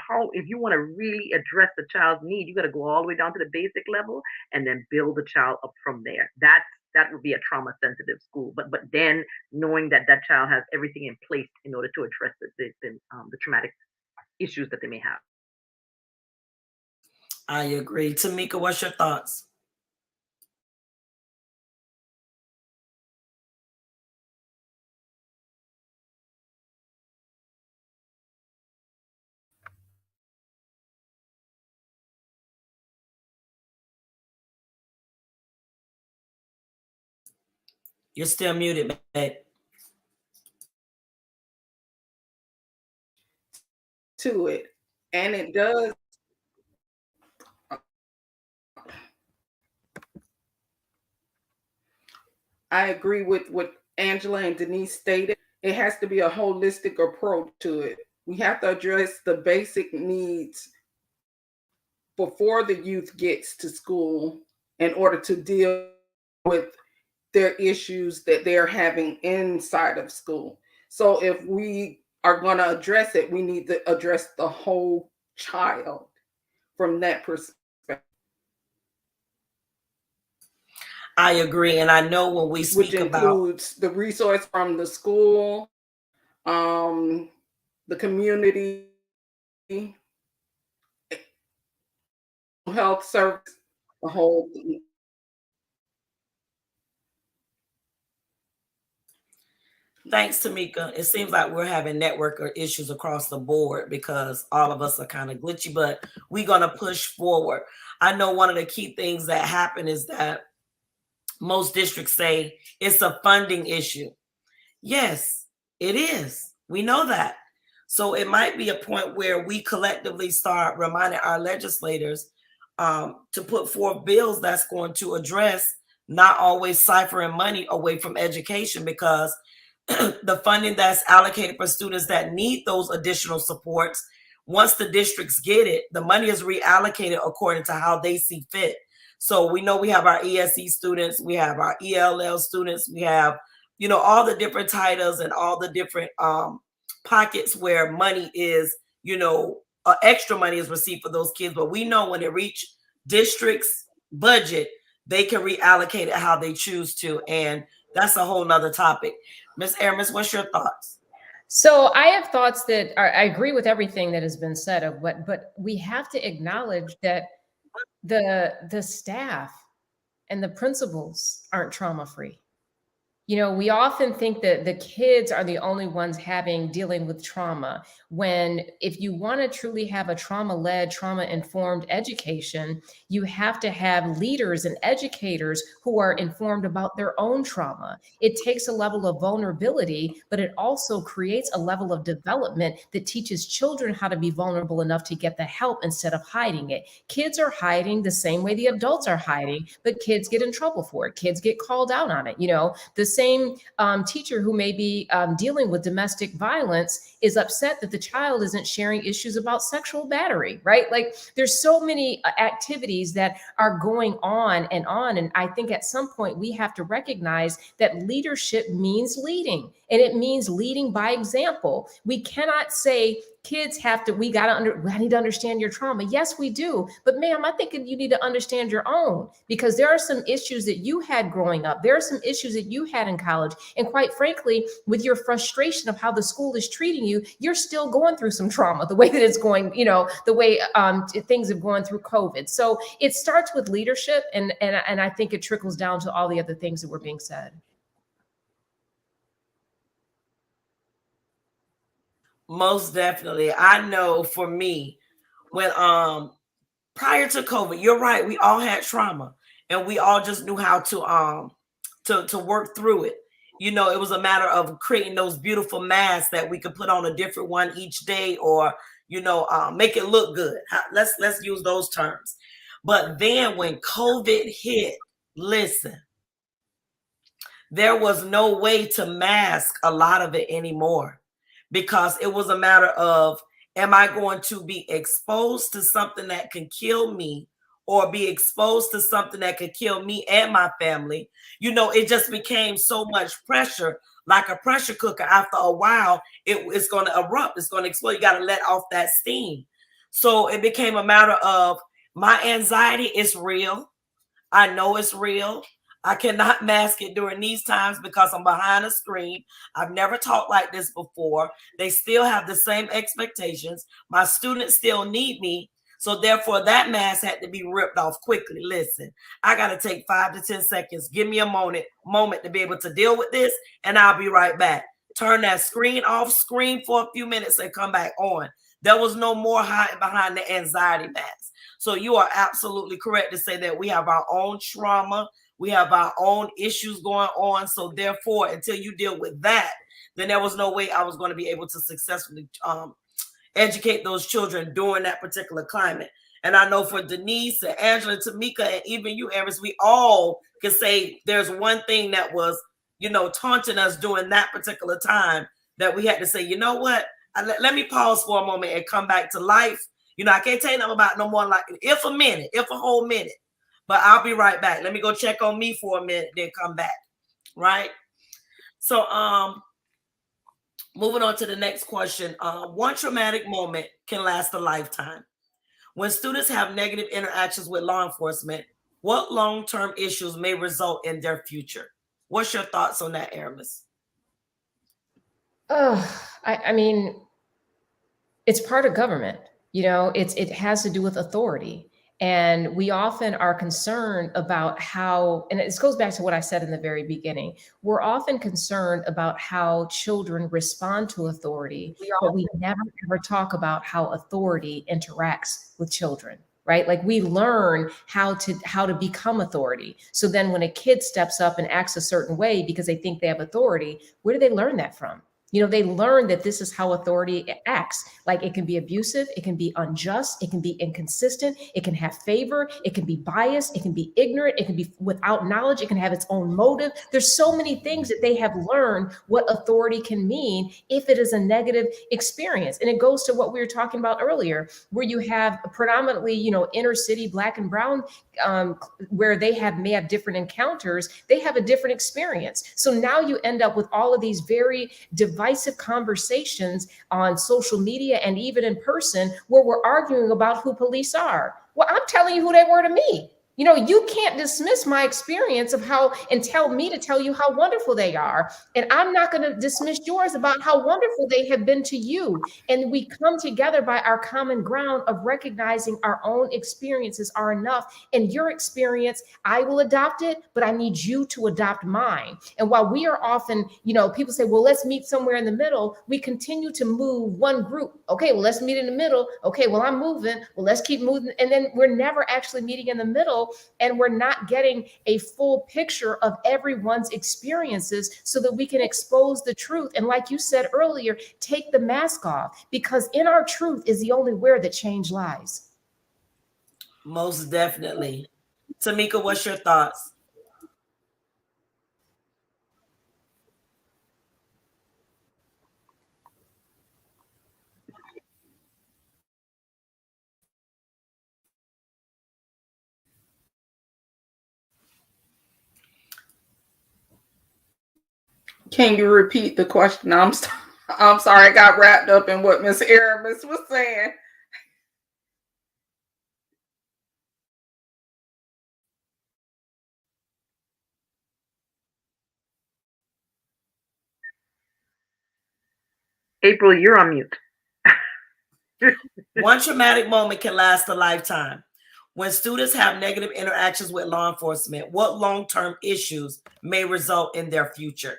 S5: how if you want to really address the child's need, you got to go all the way down to the basic level and then build the child up from there. That's that would be a trauma sensitive school. But then knowing that that child has everything in place in order to address the traumatic issues that they may have.
S1: I agree. Tamika, what's your thoughts? You're still muted, babe.
S4: To it, and it does. I agree with what Angela and Denise stated. It has to be a holistic approach to it. We have to address the basic needs before the youth gets to school in order to deal with their issues that they're having inside of school. So if we are going to address it, we need to address the whole child from that perspective.
S1: I agree. And I know when we
S4: Which
S1: speak about,
S4: includes the resource from the school, the community, health service, the whole.
S1: thanks, Tamika, it seems like we're having network issues across the board because all of us are kind of glitchy, but we're going to push forward. I know one of the key things that happen is that most districts say it's a funding issue. Yes, it is. We know that. So it might be a point where we collectively start reminding our legislators to put forth bills that's going to address not always ciphering money away from education, because the funding that's allocated for students that need those additional supports, once the districts get it, the money is reallocated according to how they see fit. So we know we have our ESE students, we have our ELL students, we have, all the different titles and all the different pockets where money is, extra money is received for those kids. But we know when it reach districts budget, they can reallocate it how they choose to. And that's a whole nother topic. Ms. Aramis, what's your thoughts?
S2: So I have thoughts that I agree with everything that has been said of but we have to acknowledge that the staff and the principals aren't trauma free. We often think that the kids are the only ones dealing with trauma, when if you want to truly have a trauma-led, trauma-informed education, you have to have leaders and educators who are informed about their own trauma. It takes a level of vulnerability, but it also creates a level of development that teaches children how to be vulnerable enough to get the help instead of hiding it. Kids are hiding the same way the adults are hiding, but kids get in trouble for it. Kids get called out on it. The same teacher who may be dealing with domestic violence is upset that the child isn't sharing issues about sexual battery, right? Like there's so many activities that are going on. And I think at some point we have to recognize that leadership means leading, and it means leading by example. We cannot say kids have to, I need to understand your trauma. Yes, we do. But ma'am, I think you need to understand your own, because there are some issues that you had growing up. There are some issues that you had in college. And quite frankly, with your frustration of how the school is treating you, you're still going through some trauma, the way that it's going, the way things have gone through COVID. So it starts with leadership. And I think it trickles down to all the other things that were being said.
S1: Most definitely. I know for me, when prior to COVID, you're right, we all had trauma and we all just knew how to work through it. It was a matter of creating those beautiful masks that we could put on a different one each day, or make it look good. Let's use those terms. But then when COVID hit, listen, there was no way to mask a lot of it anymore, because it was a matter of, am I going to be exposed to something that can kill me, or be exposed to something that could kill me and my family? It just became so much pressure, like a pressure cooker. After a while, it's going to erupt. It's going to explode. You got to let off that steam. So it became a matter of, my anxiety is real. I know it's real. I cannot mask it during these times because I'm behind a screen. I've never talked like this before. They still have the same expectations. My students still need me. So therefore, that mask had to be ripped off quickly. Listen, I got to take 5 to 10 seconds. Give me a moment to be able to deal with this, and I'll be right back. Turn that screen off, screen for a few minutes, and come back on. There was no more hiding behind the anxiety mask. So you are absolutely correct to say that we have our own trauma. We have our own issues going on. So therefore, until you deal with that, then there was no way I was going to be able to successfully educate those children during that particular climate. And I know for Denise and Angela, Tamika, and even you, Eris, we all could say there's one thing that was, taunting us during that particular time that we had to say, you know what? Let me pause for a moment and come back to life. I can't tell you nothing about no more like if a whole minute, but I'll be right back. Let me go check on me for a minute, then come back. Right. So, moving on to the next question. One traumatic moment can last a lifetime. When students have negative interactions with law enforcement, what long-term issues may result in their future? What's your thoughts on that, Aramis?
S2: I mean, it's part of government. It has to do with authority. And we often are concerned about how, and this goes back to what I said in the very beginning. We're often concerned about how children respond to authority, but we never ever talk about how authority interacts with children, right? Like we learn how to become authority. So then when a kid steps up and acts a certain way because they think they have authority, where do they learn that from? They learn that this is how authority acts. Like it can be abusive, it can be unjust, it can be inconsistent, it can have favor, it can be biased, it can be ignorant, it can be without knowledge, it can have its own motive. There's so many things that they have learned what authority can mean if it is a negative experience. And it goes to what we were talking about earlier, where you have predominantly, inner city Black and brown, where may have different encounters, they have a different experience. So now you end up with all of these very divisive conversations on social media and even in person where we're arguing about who police are. Well, I'm telling you who they were to me. You can't dismiss my experience of how and tell me to tell you how wonderful they are. And I'm not going to dismiss yours about how wonderful they have been to you. And we come together by our common ground of recognizing our own experiences are enough. And your experience, I will adopt it, but I need you to adopt mine. And while we are often, people say, well, let's meet somewhere in the middle, we continue to move one group. Okay, well, let's meet in the middle. Okay, well, I'm moving. Well, let's keep moving. And then we're never actually meeting in the middle. And we're not getting a full picture of everyone's experiences so that we can expose the truth. And like you said earlier, take the mask off, because in our truth is the only where that change lies.
S1: Most definitely. Tamika, what's your thoughts?
S4: Can you repeat the question? I'm sorry, I got wrapped up in what Miss Aramis was saying.
S5: April, you're on mute.
S1: One traumatic moment can last a lifetime. When students have negative interactions with law enforcement, what long-term issues may result in their future?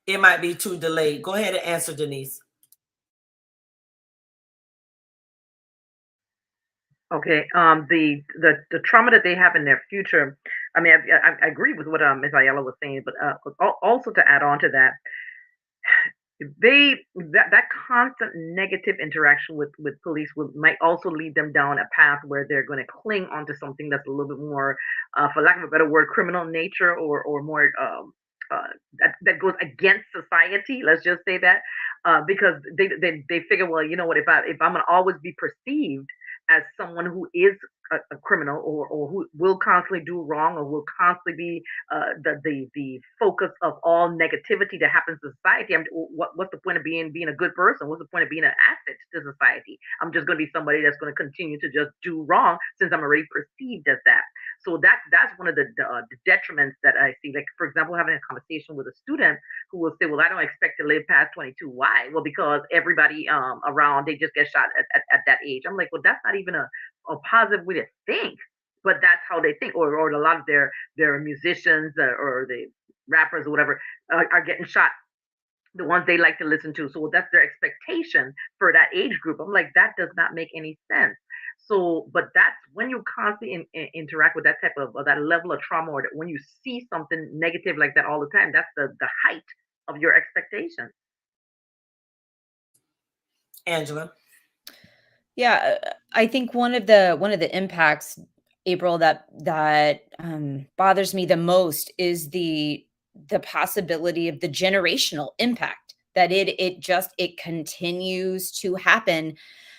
S1: It might be too delayed. Go ahead and answer, Denise.
S5: Okay. The trauma that they have in their future. I mean, I agree with what Ms. Ayala was saying, but also to add on to that, that constant negative interaction with police might also lead them down a path where they're going to cling onto something that's a little bit more, for lack of a better word, criminal nature, or more that goes against society. Let's just say that, because they figure, well, you know what, if I'm gonna always be perceived as someone who is a criminal, or who will constantly do wrong, or will constantly be the focus of all negativity that happens to society. What's the point of being a good person? What's the point of being an asset to society? I'm just going to be somebody that's going to continue to just do wrong, since I'm already perceived as that. So that's one of the detriments that I see. Like, for example, having a conversation with a student who will say, "Well, I don't expect to live past 22. Why?" Well, because everybody around, they just get shot at that age. I'm like, well, that's not even a positive way to think, but that's how they think. Or a lot of their musicians, or the rappers or whatever, are getting shot, the ones they like to listen to. So that's their expectation for that age group. I'm like, that does not make any sense. So, but that's when you constantly interact with that type of, that level of trauma, or that when you see something negative like that all the time, that's the height of your expectation.
S1: Angela.
S3: Yeah, I think one of the impacts, April, that bothers me the most is the possibility of the generational impact, that it continues to happen.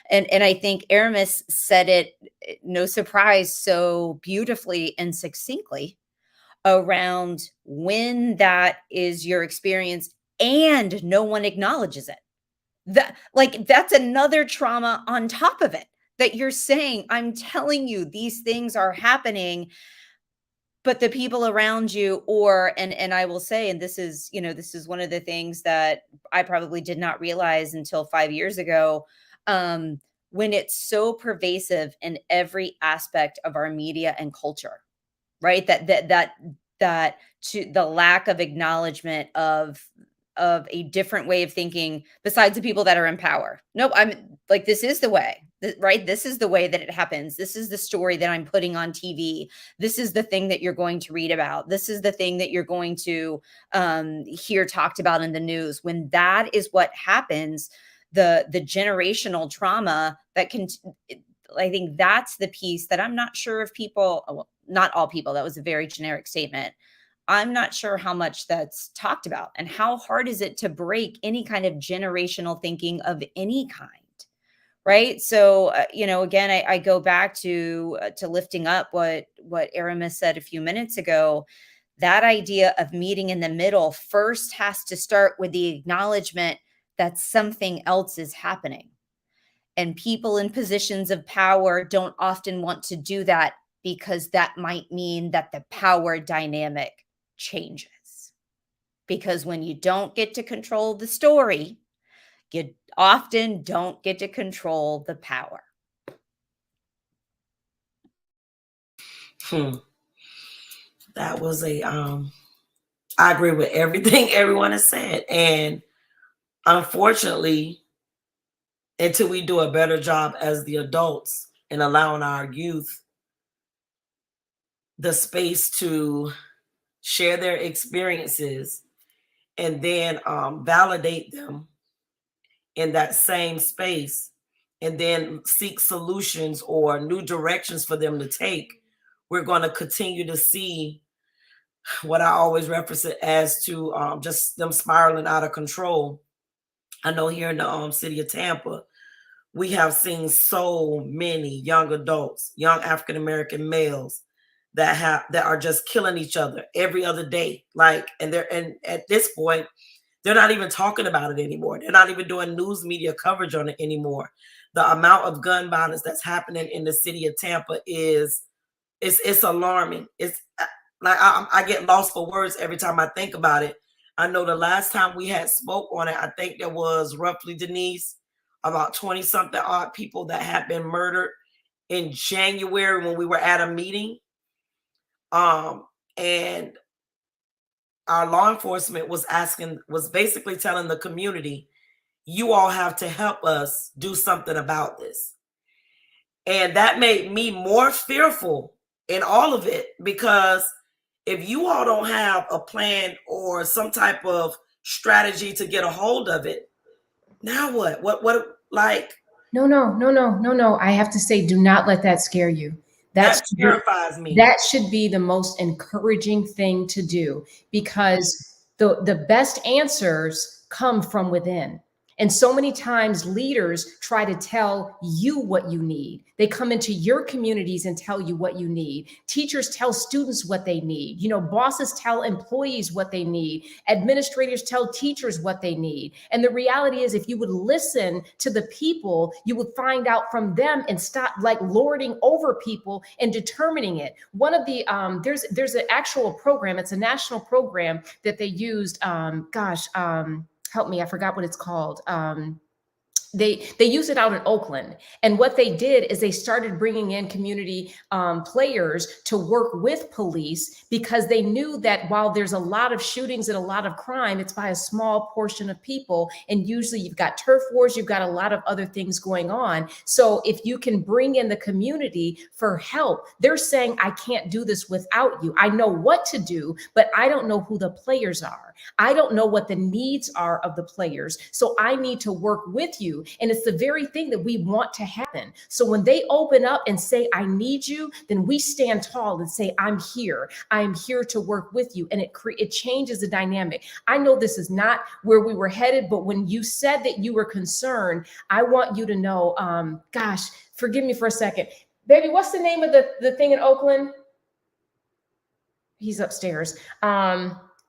S3: And I think Aramis said it, no surprise, so beautifully and succinctly, around when that is your experience and no one acknowledges it. That's another trauma on top of it, that you're saying, I'm telling you these things are happening, but the people around you, and I will say, and this is one of the things that I probably did not realize until 5 years ago, when it's so pervasive in every aspect of our media and culture, right? That to the lack of acknowledgement of a different way of thinking besides the people that are in power. Nope, I'm like, this is the way, right? This is the way that it happens. This is the story that I'm putting on TV. This is the thing that you're going to read about. This is the thing that you're going to hear talked about in the news. When that is what happens, the generational trauma that can, I think that's the piece that I'm not sure if people, well, not all people, that was a very generic statement. I'm not sure how much that's talked about, and how hard is it to break any kind of generational thinking of any kind, right? So, again, I go back to lifting up what Aramis said a few minutes ago. That idea of meeting in the middle first has to start with the acknowledgement that something else is happening. And people in positions of power don't often want to do that, because that might mean that the power dynamic changes. Because when you don't get to control the story, you often don't get to control the power.
S1: That was I agree with everything everyone has said. And unfortunately, until we do a better job as the adults in allowing our youth the space to share their experiences, and then validate them in that same space, and then seek solutions or new directions for them to take, we're going to continue to see what I always reference it as to just them spiraling out of control. I know here in the city of Tampa, we have seen so many young adults, young African American males that are just killing each other every other day. And at this point, they're not even talking about it anymore. They're not even doing news media coverage on it anymore. The amount of gun violence that's happening in the city of Tampa is it's alarming. It's like I get lost for words every time I think about it. I know the last time we had spoke on it, I think there was roughly, Denise, about 20 something odd people that had been murdered in January when we were at a meeting. And our law enforcement was basically telling the community, you all have to help us do something about this. And that made me more fearful in all of it, because if you all don't have a plan or some type of strategy to get a hold of it, now what? Like,
S2: No. I have to say, do not let that scare you.
S1: that terrifies me.
S2: That should be the most encouraging thing to do, because The best answers come from within. And so many times leaders try to tell you what you need. They come into your communities and tell you what you need. Teachers tell students what they need. You know, bosses tell employees what they need. Administrators tell teachers what they need. And the reality is, if you would listen to the people, you would find out from them and stop like lording over people and determining it. One of the there's an actual program. It's a national program that they used. Help me, I forgot what it's called. They use it out in Oakland, and what they did is they started bringing in community players to work with police, because they knew that while there's a lot of shootings and a lot of crime, it's by a small portion of people, and usually you've got turf wars, you've got a lot of other things going on. So if you can bring in the community for help, they're saying, I can't do this without you. I know what to do, but I don't know who the players are. I don't know what the needs are of the players, so I need to work with you. And it's the very thing that we want to happen. So when they open up and say, I need you, then we stand tall and say, I'm here. I'm here to work with you. And it changes the dynamic. I know this is not where we were headed, but when you said that you were concerned, I want you to know, gosh, forgive me for a second. Baby, what's the name of the thing in Oakland? He's upstairs.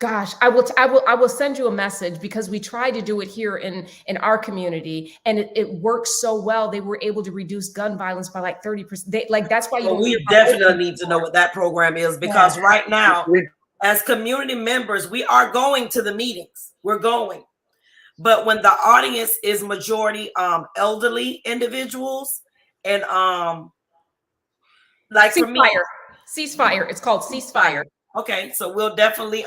S2: Gosh, I will send you a message, because we tried to do it here in our community, and it works so well. They were able to reduce gun violence by like 30%. That's why you.
S1: Well, we definitely need to know what that program is, because right now, as community members, we are going to the meetings. We're going, but when the audience is majority elderly individuals, and like for me,
S2: ceasefire. It's called ceasefire.
S1: Okay, so we'll definitely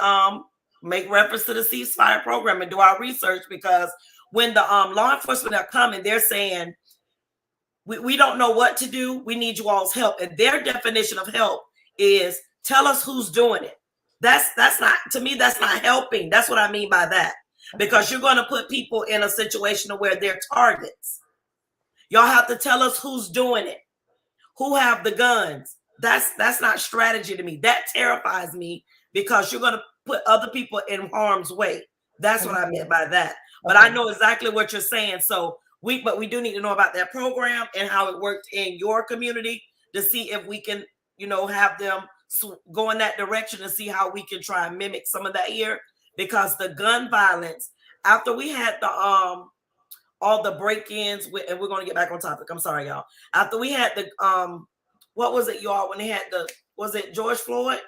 S1: make reference to the ceasefire program and do our research, because when the law enforcement are coming, they're saying we don't know what to do. We need you all's help, and their definition of help is tell us who's doing it. That's not, to me, that's not helping. That's what I mean by that, because you're going to put people in a situation where they're targets. Y'all have to tell us who's doing it, who have the guns. That's not strategy to me. That terrifies me, because you're going to put other people in harm's way. That's what I meant by that. But I know exactly what you're saying. So we do need to know about that program and how it worked in your community, to see if we can, have them go in that direction, and see how we can try and mimic some of that here. Because the gun violence, after we had the all the break-ins and we're going to get back on topic. I'm sorry, y'all. After we had the what was it, y'all, when they had was it George Floyd?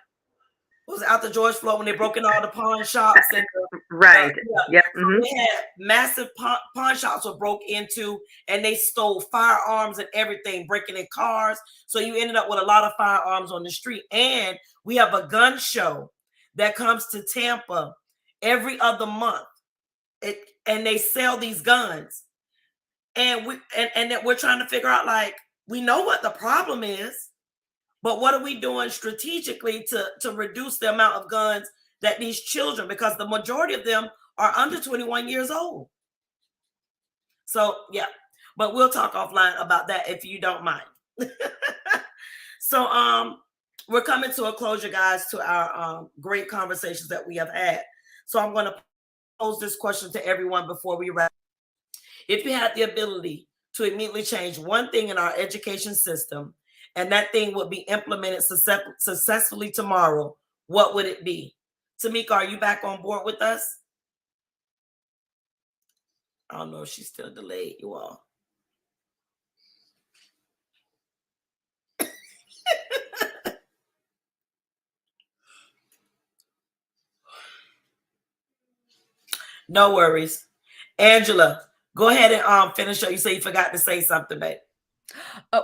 S1: Was it after George Floyd, when they broke in all the pawn shops? And
S5: right. Yep.
S1: So we had massive pawn shops were broke into, and they stole firearms and everything, breaking in cars. So you ended up with a lot of firearms on the street. And we have a gun show that comes to Tampa every other month. And they sell these guns. And we're trying to figure out, like, we know what the problem is, but what are we doing strategically to reduce the amount of guns that these children, because the majority of them are under 21 years old. So, yeah, but we'll talk offline about that if you don't mind. So, we're coming to a closure, guys, to our great conversations that we have had. So I'm going to pose this question to everyone before we wrap. If you had the ability to immediately change one thing in our education system, and that thing would be implemented successfully tomorrow, what would it be? Tamika, are you back on board with us? I don't know if she's still delayed, you all. No worries. Angela, go ahead and finish up. You say you forgot to say something, babe.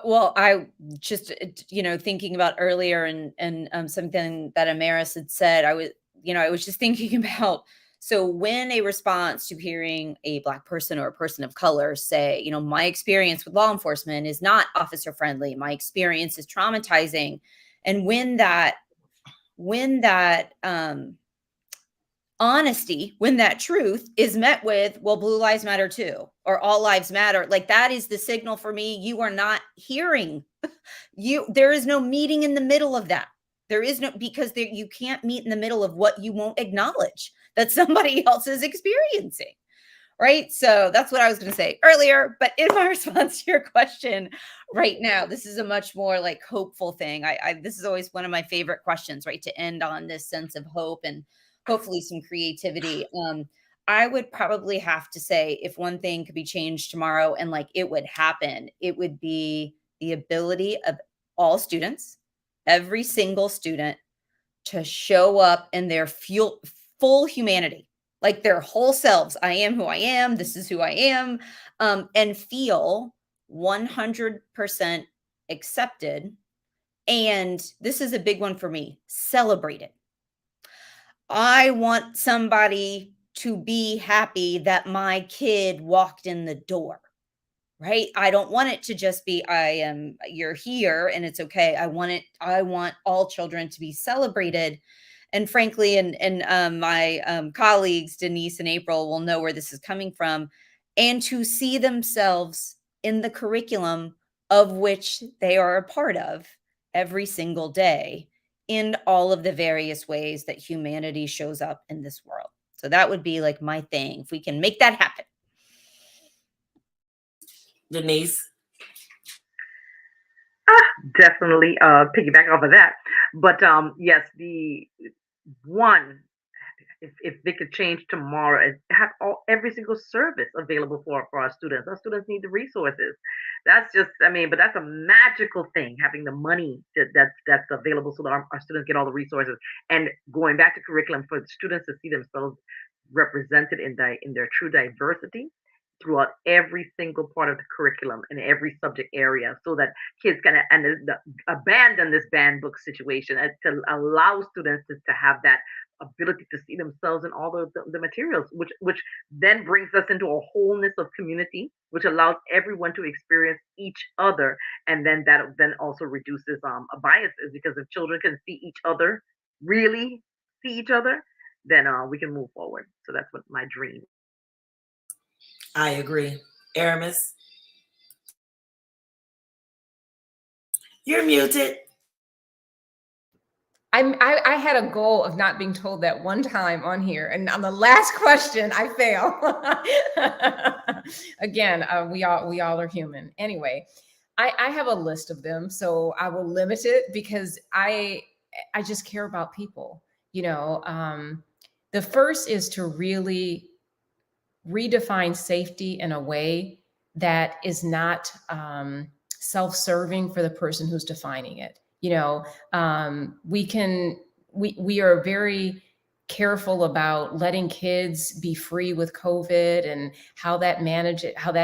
S3: Well, I just, thinking about earlier and something that Amaris had said, I was just thinking about, so when a response to hearing a Black person or a person of color say, my experience with law enforcement is not officer friendly, my experience is traumatizing. And when that honesty, when that truth is met with, well, blue lives matter too, or all lives matter, like that is the signal for me. You are not hearing there is no meeting in the middle of that. There is no, because there, you can't meet in the middle of what you won't acknowledge that somebody else is experiencing. Right. So that's what I was going to say earlier. But in my response to your question right now, this is a much more like hopeful thing. This is always one of my favorite questions, right? To end on this sense of hope and hopefully some creativity. I would probably have to say, if one thing could be changed tomorrow and like it would happen, it would be the ability of all students, every single student, to show up in their full humanity, like their whole selves. I am who I am. This is who I am. And feel 100% accepted. And this is a big one for me, celebrated. I want somebody to be happy that my kid walked in the door. Right? I don't want it to just be, you're here and it's okay. I want all children to be celebrated. And frankly, and my colleagues, Denise and April, will know where this is coming from, and to see themselves in the curriculum of which they are a part of every single day in all of the various ways that humanity shows up in this world. So that would be like my thing. If we can make that happen.
S1: Denise.
S5: Definitely piggyback off of that. But yes, the one, if they could change tomorrow and have every single service available for our students. Our students need the resources. That's just, I mean, but that's a magical thing, having the money that's available so that our students get all the resources. And going back to curriculum, for the students to see themselves represented in their true diversity throughout every single part of the curriculum in every subject area, so that kids can abandon this banned book situation and to allow students to have that ability to see themselves in all the materials, which then brings us into a wholeness of community, which allows everyone to experience each other, and then that then also reduces biases, because if children can see each other, really see each other, then we can move forward. So that's what my dream.
S1: I agree. Aramis, you're muted.
S2: I had a goal of not being told that one time on here, and on the last question, I fail. Again, we all are human. Anyway, I have a list of them, so I will limit it because I just care about people. You know, the first is to really redefine safety in a way that is not self-serving for the person who's defining it. You know, we are very careful about letting kids be free with COVID and how that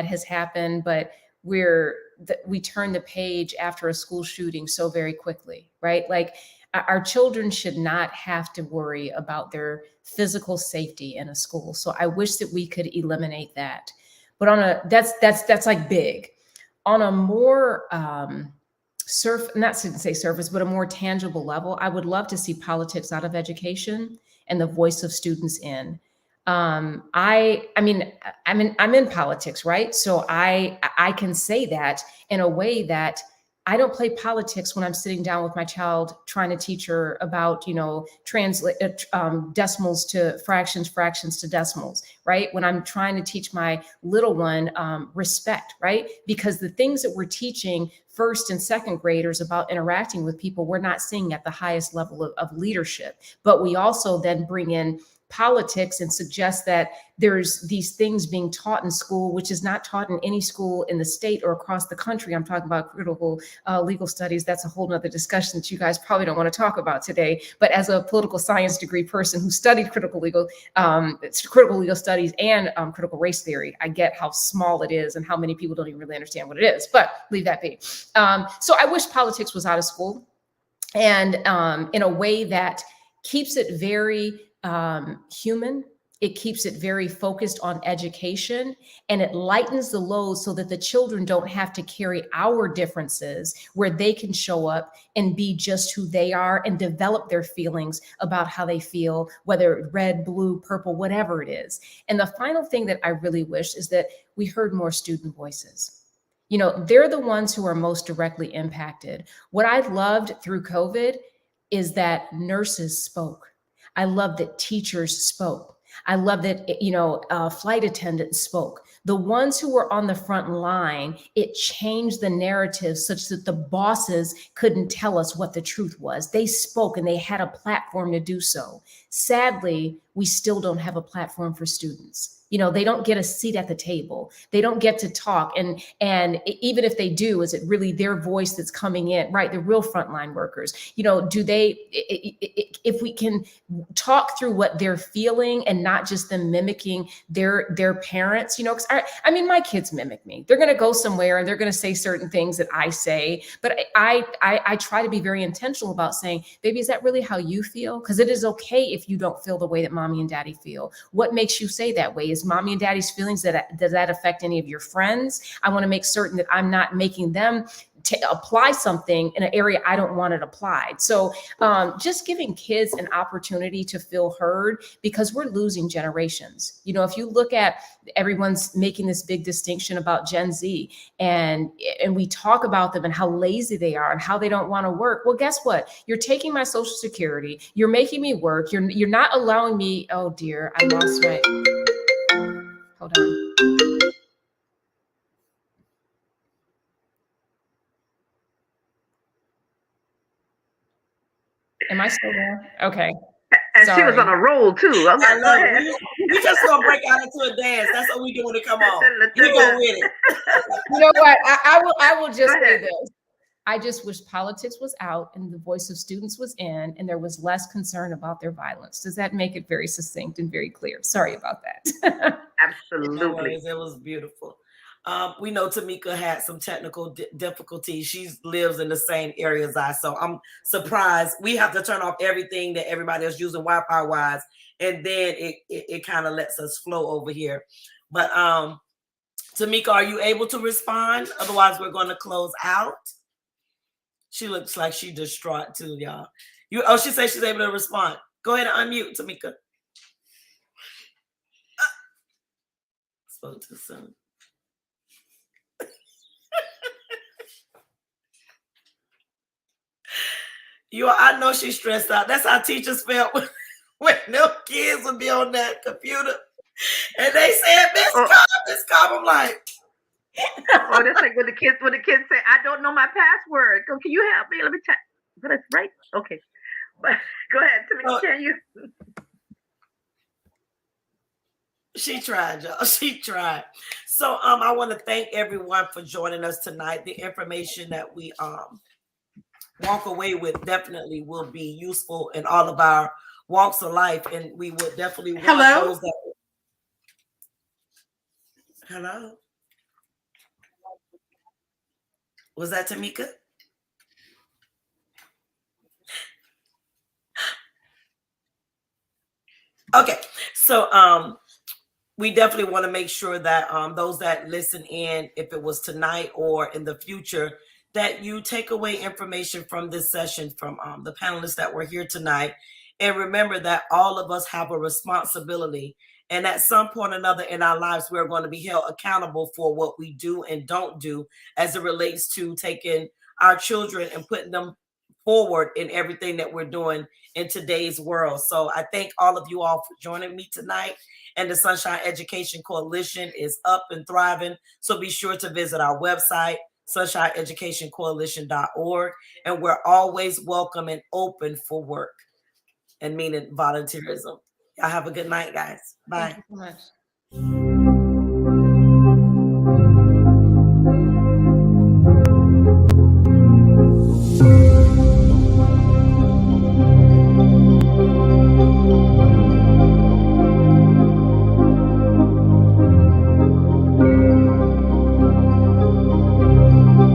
S2: has happened, but we turn the page after a school shooting so very quickly, right? Like, our children should not have to worry about their physical safety in a school. So I wish that we could eliminate that. But that's like big. On a more not to say surface, but a more tangible level, I would love to see politics out of education and the voice of students in. I mean, I'm in politics, right? So I can say that in a way that I don't play politics when I'm sitting down with my child trying to teach her about, translate decimals to fractions to decimals, right? When I'm trying to teach my little one respect, right? Because the things that we're teaching first and second graders about interacting with people, we're not seeing at the highest level of leadership. But we also then bring in politics and suggest that there's these things being taught in school, which is not taught in any school in the state or across the country. I'm talking about critical legal studies. That's a whole nother discussion that you guys probably don't want to talk about today. But as a political science degree person who studied critical legal studies and critical race theory, I get how small it is and how many people don't even really understand what it is, but leave that be. So I wish politics was out of school, and in a way that keeps it very human. It keeps it very focused on education, and it lightens the load so that the children don't have to carry our differences, where they can show up and be just who they are and develop their feelings about how they feel, whether red, blue, purple, whatever it is. And the final thing that I really wish is that we heard more student voices. They're the ones who are most directly impacted. What I loved through COVID, is that nurses spoke. I love that teachers spoke. I love that, flight attendants spoke. The ones who were on the front line, it changed the narrative such that the bosses couldn't tell us what the truth was. They spoke and they had a platform to do so. Sadly, we still don't have a platform for students. They don't get a seat at the table. They don't get to talk. And even if they do, is it really their voice that's coming in? Right, the real frontline workers. Do they? If we can talk through what they're feeling and not just them mimicking their parents. Because my kids mimic me. They're going to go somewhere and they're going to say certain things that I say, but I try to be very intentional about saying, baby, is that really how you feel? Because it is okay if you don't feel the way that mommy and daddy feel. What makes you say that way? Is mommy and daddy's feelings, does that affect any of your friends? I want to make certain that I'm not making them apply something in an area I don't want it applied. So just giving kids an opportunity to feel heard, because we're losing generations. If you look at, everyone's making this big distinction about Gen Z, and we talk about them and how lazy they are and how they don't want to work. Well, guess what? You're taking my Social Security. You're making me work. You're not allowing me. Oh dear, I lost my. Hold on. Am I still there? Okay.
S5: And
S2: Sorry.
S5: she was on a roll too. Okay,
S1: I love it. We just gonna break out into a dance. That's what we do when it come on. We go with it.
S2: You know what? I will just say this. I just wish politics was out and the voice of students was in, and there was less concern about their violence. Does that make it very succinct and very clear? Sorry about that.
S5: Absolutely.
S1: No worries. It was beautiful. We know Tamika had some technical difficulties. She lives in the same area as I, so I'm surprised. We have to turn off everything that everybody else using Wi-Fi wise, and then it kind of lets us flow over here. But Tamika, are you able to respond? Otherwise, we're going to close out. She looks like she's distraught too, y'all. She says she's able to respond. Go ahead and unmute, Tamika. Spoke too soon. I know she's stressed out. That's how teachers felt when no kids would be on that computer. And they said, Miss Cobb. I'm like,
S5: oh, that's like when the kids say, I don't know my password. Can you help me? Let me check. But it's right. Okay. But go ahead, Tamika, can you?
S1: She tried, y'all. She tried. So I want to thank everyone for joining us tonight. The information that we walk away with definitely will be useful in all of our walks of life, and we would definitely want those that. Hello? Was that Tamika? Okay, so we definitely want to make sure that those that listen in, if it was tonight or in the future, that you take away information from this session from the panelists that were here tonight. And remember that all of us have a responsibility. And at some point or another in our lives, we're going to be held accountable for what we do and don't do as it relates to taking our children and putting them forward in everything that we're doing in today's world. So I thank all of you all for joining me tonight. And the Sunshine Education Coalition is up and thriving. So be sure to visit our website, sunshineeducationcoalition.org. And we're always welcome and open for work, and meaning volunteerism. Y'all have a good night, guys. Bye.
S2: Thank you so much.